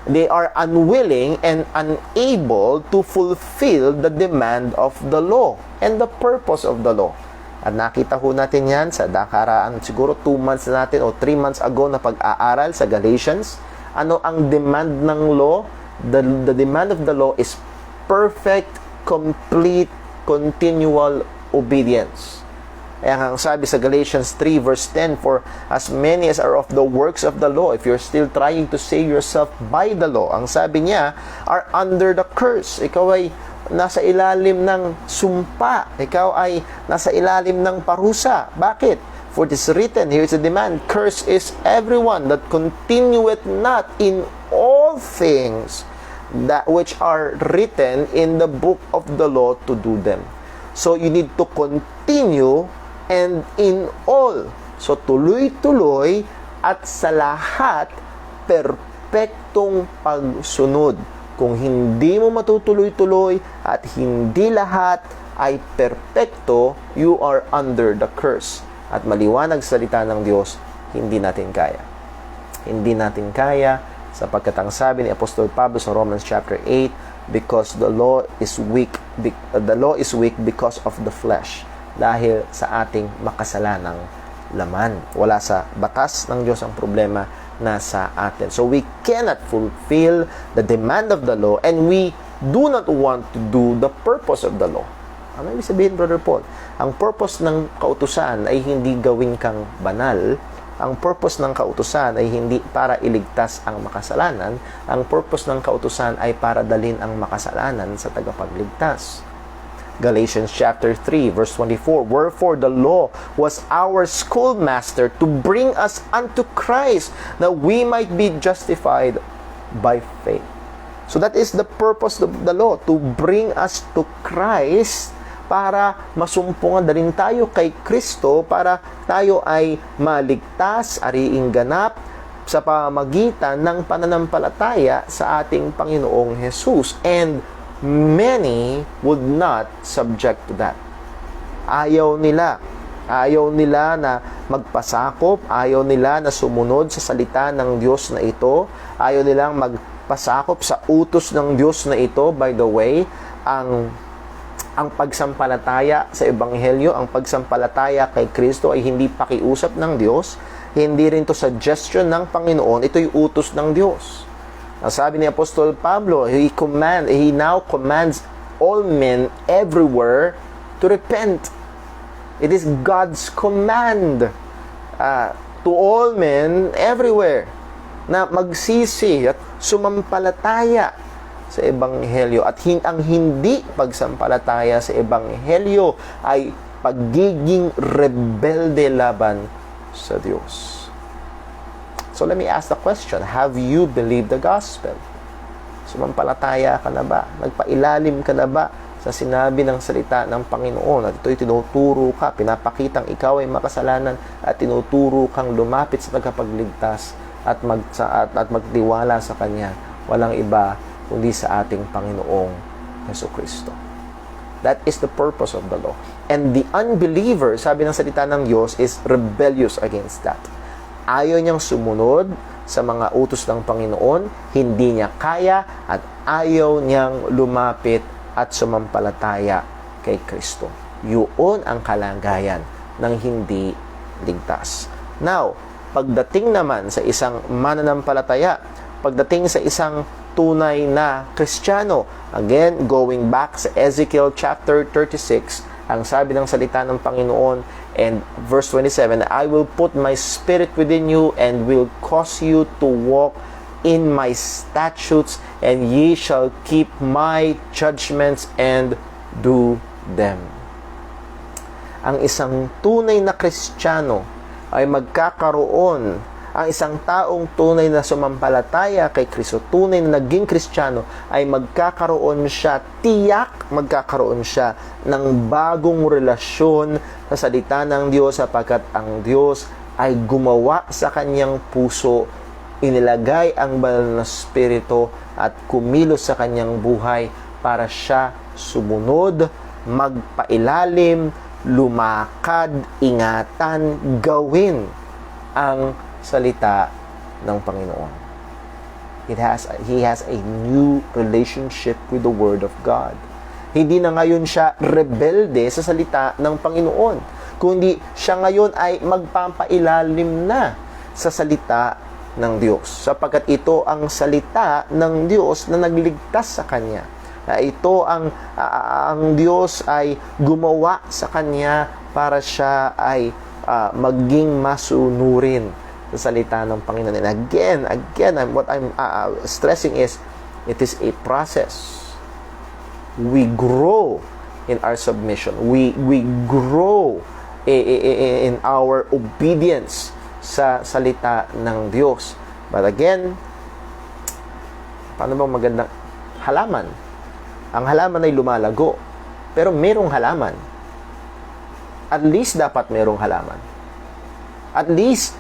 They are unwilling and unable to fulfill the demand of the law and the purpose of the law. At nakita natin yan sa nakaraan, siguro 2 months na natin o 3 months ago na pag-aaral sa Galatians. Ano ang demand ng law? The demand of the law is perfect, complete, continual obedience. Kaya ang sabi sa Galatians 3 verse 10, for as many as are of the works of the law, if you're still trying to save yourself by the law, ang sabi niya, are under the curse. Ikaw ay nasa ilalim ng sumpa. Ikaw ay nasa ilalim ng parusa. Bakit? For it is written, here is the demand, cursed is everyone that continueth not in all things that which are written in the book of the law to do them. So you need to continue and in all. So tuloy-tuloy at sa lahat perpektong pagsunod. Kung hindi mo matutuloy-tuloy at hindi lahat ay perpekto, you are under the curse. At maliwanag salita ng Diyos, hindi natin kaya. Hindi natin kaya sapagkat ang sabi ni Apostol Pablo sa Romans chapter 8, because the law is weak because of the flesh, dahil sa ating makasalanang laman. Wala sa batas ng Diyos ang problema, nasa atin. So we cannot fulfill the demand of the law, and we do not want to do the purpose of the law. Ano ibig sabihin, Brother Paul? Ang purpose ng kautusan ay hindi gawin kang banal. Ang purpose ng kautusan ay hindi para iligtas ang makasalanan. Ang purpose ng kautusan ay para dalhin ang makasalanan sa tagapagligtas. Galatians chapter 3 verse 24, wherefore the law was our schoolmaster to bring us unto Christ, that we might be justified by faith. So that is the purpose of the law, to bring us to Christ, para masumpungan na rin tayo kay Kristo, para tayo ay maligtas, ariing ganap sa pamamagitan ng pananampalataya sa ating Panginoong Jesus. And many would not subject to that. Ayaw nila na magpasakop, ayaw nila na sumunod sa salita ng Diyos na ito, ayaw nilang magpasakop sa utos ng Diyos na ito. By the way, ang pagsampalataya sa Ebanghelyo, ang pagsampalataya kay Kristo ay hindi pakiusap ng Diyos, hindi rin to suggestion ng Panginoon, ito'y utos ng Diyos. Ang sabi ni Apostol Pablo, he now commands all men everywhere to repent. It is God's command to all men everywhere na magsisi at sumampalataya sa Ebanghelyo. At ang hindi pagsampalataya sa Ebanghelyo ay pagiging rebelde laban sa Diyos. So let me ask the question, have you believed the gospel? Sumampalataya ka na ba? Nagpailalim ka na ba sa sinabi ng salita ng Panginoon? At ito'y tinuturo ka, pinapakitang ikaw ay makasalanan, at tinuturo kang lumapit sa tagapagligtas at magtiwala sa Kanya. Walang iba kundi sa ating Panginoong Jesucristo. That is the purpose of the law. And the unbeliever, sabi ng salita ng Diyos, is rebellious against that. Ayaw niyang sumunod sa mga utos ng Panginoon, hindi niya kaya, at ayaw niyang lumapit at sumampalataya kay Kristo. Yun ang kalagayan ng hindi ligtas. Now, pagdating naman sa isang mananampalataya, pagdating sa isang tunay na Kristiyano, again, going back sa Ezekiel chapter 36, ang sabi ng salita ng Panginoon, and verse 27, I will put my spirit within you and will cause you to walk in my statutes, and ye shall keep my judgments and do them. Ang isang tunay na Kristiyano ay magkakaroon, ang isang taong tunay na sumampalataya kay Kristo, tunay na naging Kristiyano, ay magkakaroon siya, tiyak magkakaroon siya ng bagong relasyon sa salita ng Diyos, sapagkat ang Diyos ay gumawa sa kanyang puso, inilagay ang banal na spirito at kumilos sa kanyang buhay para siya sumunod, magpailalim, lumakad, ingatan, gawin ang salita ng Panginoon. He has a new relationship with the Word of God. Hindi na ngayon siya rebelde sa salita ng Panginoon, kundi siya ngayon ay magpapailalim na sa salita ng Diyos, sapagkat ito ang salita ng Diyos na nagligtas sa Kanya. Ito ang Diyos ay gumawa sa Kanya para siya ay maging masunurin sa salita ng Panginoon. And again, what I'm stressing is, it is a process. We grow in our submission. We grow in our obedience sa salita ng Diyos. But again, paano bang magandang halaman? Ang halaman ay lumalago, pero merong halaman. At least dapat merong halaman. At least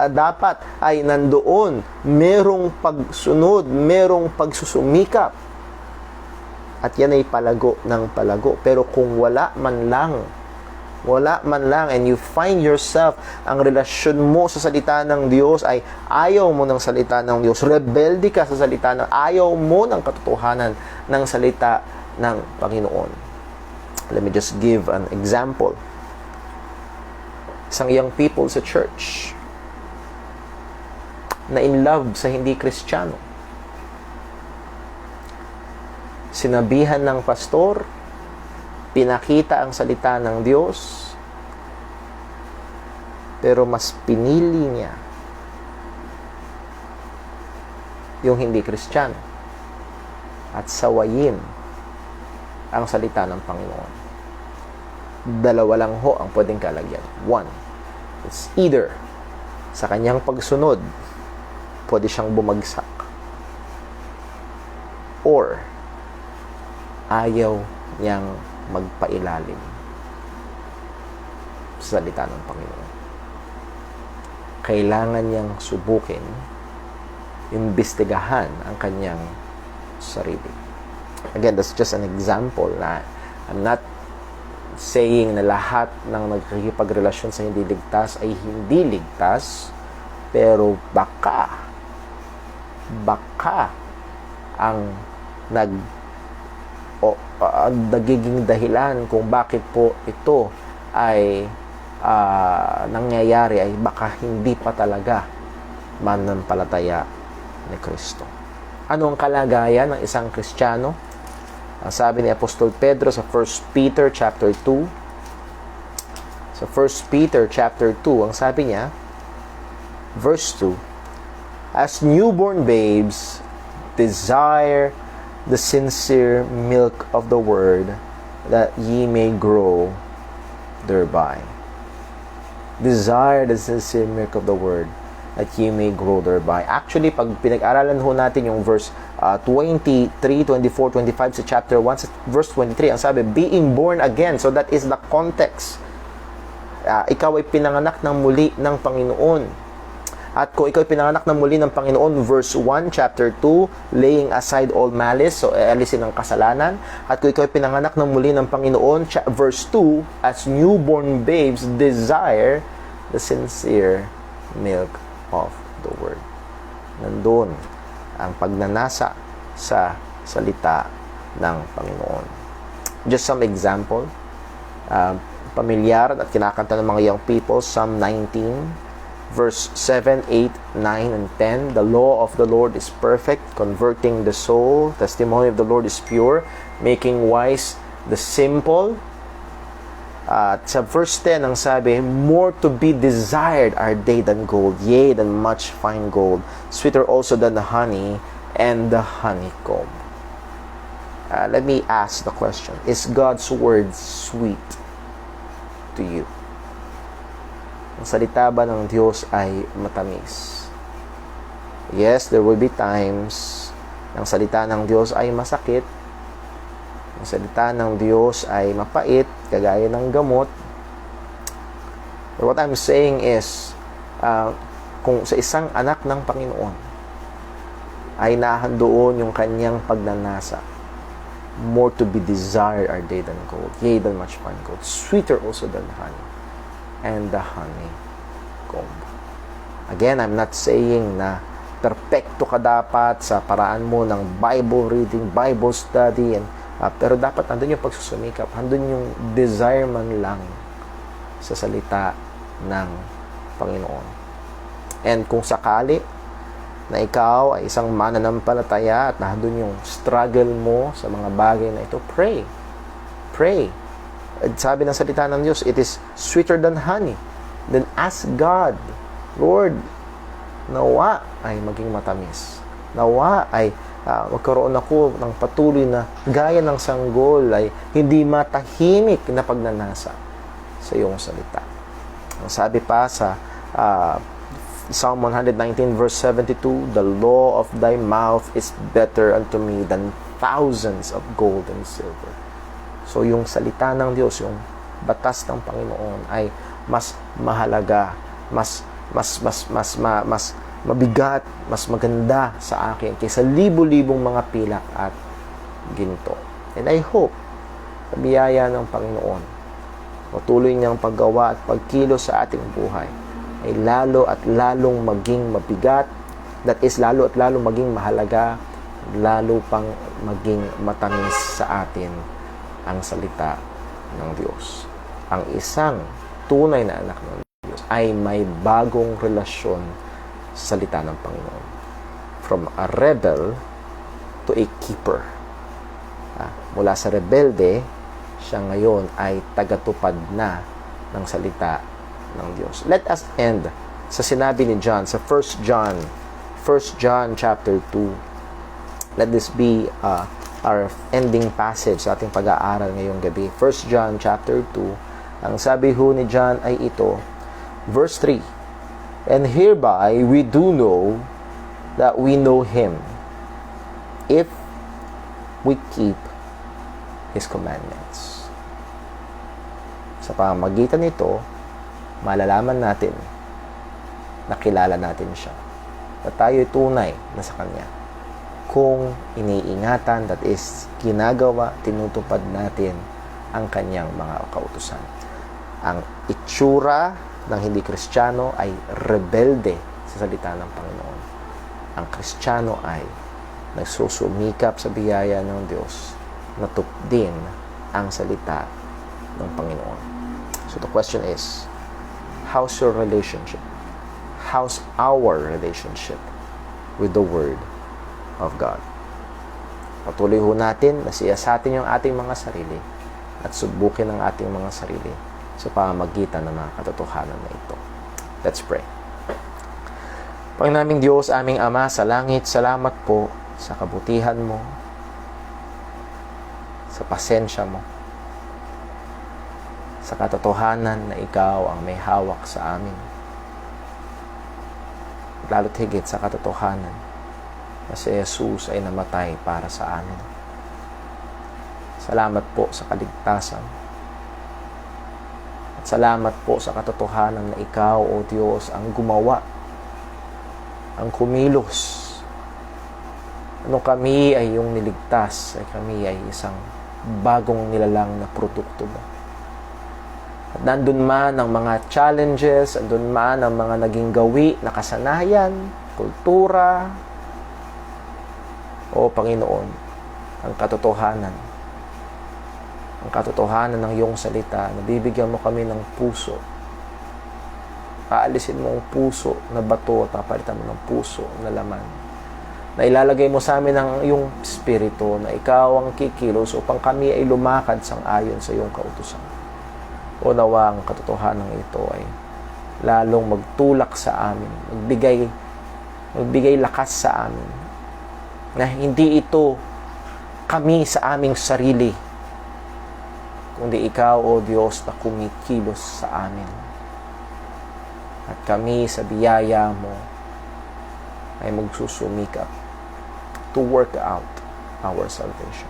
dapat ay nandoon, merong pagsunod, merong pagsusumikap. At yan ay palago ng palago. Pero kung wala man lang wala man lang, and you find yourself, ang relasyon mo sa salita ng Diyos ay ayaw mo ng salita ng Diyos, rebelde ka sa salita ng, ayaw mo ng katotohanan ng salita ng Panginoon. Let me just give an example. Isang young people sa church na in love sa hindi Kristiyano. Sinabihan ng pastor, pinakita ang salita ng Diyos, pero mas pinili niya yung hindi Kristiyano at sawayin ang salita ng Panginoon. Dalawa lang ho ang pwedeng kalagyan. One, it's either sa kanyang pagsunod, pwede siyang bumagsak, or ayaw niyang magpailalim sa salita ng Panginoon. Kailangan niyang subukin, imbestigahan ang kanyang sarili. Again, that's just an example na I'm not saying na lahat ng nagkikipagrelasyon sa hindi ligtas ay hindi ligtas, pero baka ang nagiging dahilan kung bakit po ito ay nangyayari ay baka hindi pa talaga mananampalataya ni Kristo. Ano ang kalagayan ng isang Kristiyano? Ang sabi ni Apostol Pedro sa 1 Peter chapter 2, sa 1 Peter chapter 2, ang sabi niya, verse 2, as newborn babes, desire the sincere milk of the word, that ye may grow thereby. Desire the sincere milk of the word, that ye may grow thereby. Actually, pag pinag-aralan ho natin yung verse 23, 24, 25 sa chapter 1, sa verse 23, ang sabi, being born again. So that is the context. Ikaw ay pinanganak ng muli ng Panginoon. At kung ikaw ay pinanganak ng muli ng Panginoon, verse 1, chapter 2, laying aside all malice, so alisin ang kasalanan. At kung ikaw ay pinanganak ng muli ng Panginoon, verse 2, as newborn babes, desire the sincere milk of the word. Nandun ang pagnanasa sa salita ng Panginoon. Just some example. Pamilyar at kinakanta ng mga young people, Psalm 19, verse 7, 8, 9, and 10. The law of the Lord is perfect, converting the soul. Testimony of the Lord is pure, making wise the simple. At sa verse 10, ang sabi, more to be desired are they than gold, yea, than much fine gold, sweeter also than the honey and the honeycomb. Let me ask the question, is God's word sweet to you? Ang salita ba ng Diyos ay matamis? Yes, there will be times ang salita ng Diyos ay masakit. Ang salita ng Diyos ay mapait, kagaya ng gamot. But what I'm saying is, kung sa isang anak ng Panginoon ay nahandoon yung kanyang pagnanasa, more to be desired are they than gold, yea, than much fine gold, sweeter also than honey and the honeycomb. Again, I'm not saying na perpekto ka dapat sa paraan mo ng Bible reading, Bible study, and pero dapat nandun yung pagsusumikap, nandun yung desire man lang sa salita ng Panginoon. And kung sakali na ikaw ay isang mananampalataya at nandun yung struggle mo sa mga bagay na ito, pray. Pray. Sabi ng salita ng Diyos, it is sweeter than honey. Then ask God, Lord, nawa ay maging matamis. Nawa ay magkaroon ako ng patuloy na gaya ng sanggol ay hindi matahimik na pagnanasa sa iyong salita. Ang sabi pa sa Psalm 119 verse 72, the law of thy mouth is better unto me than thousands of gold and silver. So yung salita ng Diyos, yung batas ng Panginoon ay mas mahalaga, mas mabigat, mas maganda sa akin kaysa libo-libong mga pilak at ginto. And I hope, sa biyaya ng Panginoon, patuloy niyang paggawa at pagkilos sa ating buhay ay lalo at lalong maging mabigat, that is, lalo at lalong maging mahalaga, lalo pang maging matamis sa atin ang salita ng Diyos. Ang isang tunay na anak ng Diyos ay may bagong relasyon sa salita ng Panginoon. From a rebel to a keeper. Mula sa rebelde, siya ngayon ay tagatupad na ng salita ng Diyos. Let us end sa sinabi ni John sa 1 John chapter 2. Let this be our ending passage sa ating pag-aaral ngayong gabi. 1 John chapter 2. Ang sabi ho ni John ay ito, verse 3. And hereby we do know that we know Him, if we keep His commandments. Sa pamamagitan nito, malalaman natin na kilala natin siya. At tayo'y tunay na sa Kanya. Kung iniingatan, that is, ginagawa, tinutupad natin ang Kanyang mga kautusan. Ang itsura ng hindi Kristiyano ay rebelde sa salita ng Panginoon. Ang Kristiyano ay nagsusumikap sa biyaya ng Diyos na tupdin ang salita ng Panginoon. So the question is, how's your relationship? How's our relationship with the Word of God? Patuloy ho natin na siyasatin yung ating mga sarili at subukin ang ating mga sarili sa pamamagitan ng mga katotohanan na ito. Let's pray. Panginoon naming Diyos, aming Ama sa langit, salamat po sa kabutihan mo, sa pasensya mo, sa katotohanan na ikaw ang may hawak sa amin. Lalo't higit sa katotohanan na si Jesus ay namatay para sa amin. Salamat po sa kaligtasan. At salamat po sa katotohanan na ikaw, O Diyos, ang gumawa, ang kumilos. Nung kami ay yung niligtas, ay kami ay isang bagong nilalang na produkto mo. At nandun man ang mga challenges, nandun man ang mga naging gawi na kasanayan, kultura, o Panginoon, ang katotohanan ng iyong salita, na bibigyan mo kami ng puso. Paalisin mo ang puso na bato at papalitan mo ng puso na laman. Na ilalagay mo sa amin ang iyong spirito, na ikaw ang kikilos upang kami ay lumakad sang-ayon sa iyong kautusan. O nawa ang katotohanan ito ay lalong magtulak sa amin, magbigay lakas sa amin, na hindi ito kami sa aming sarili, kundi ikaw, O Diyos, na kumikilos sa amin. At kami sa biyaya mo ay magsusumikap to work out our salvation.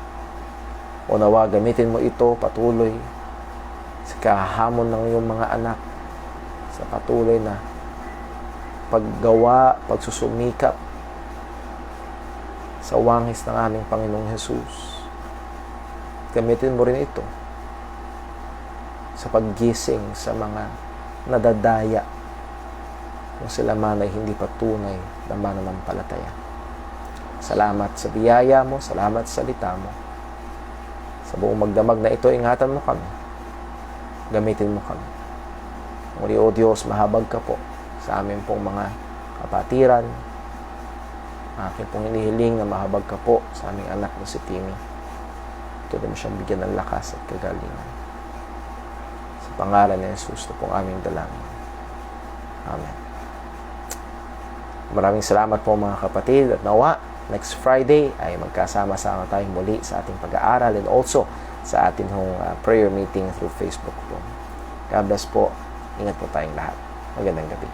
O nawa, gamitin mo ito patuloy sa kahamon ng iyong mga anak, sa patuloy na paggawa, pagsusumikap sa wangis ng aming Panginoong Jesus. Gamitin mo rin ito sa paggising sa mga nadadaya kung sila man ay hindi patunay na mananampalataya. Salamat sa biyaya mo, salamat sa salita mo. Sa buong magdamag na ito, ingatan mo kami. Gamitin mo kami. Muli, O Diyos, mahabag ka po sa amin pong mga kapatiran. Aking pong inihiling na mahabag ka po sa aming anak na si Timmy. Tuloy mo siyang bigyan ng lakas at kagalingan. Sa pangalan ni Jesus na pong aming dalangin. Amen. Maraming salamat po mga kapatid, at nawa next Friday ay magkasama-sama tayong muli sa ating pag-aaral and also sa ating prayer meeting through Facebook po. God bless po. Ingat po tayong lahat. Magandang gabi.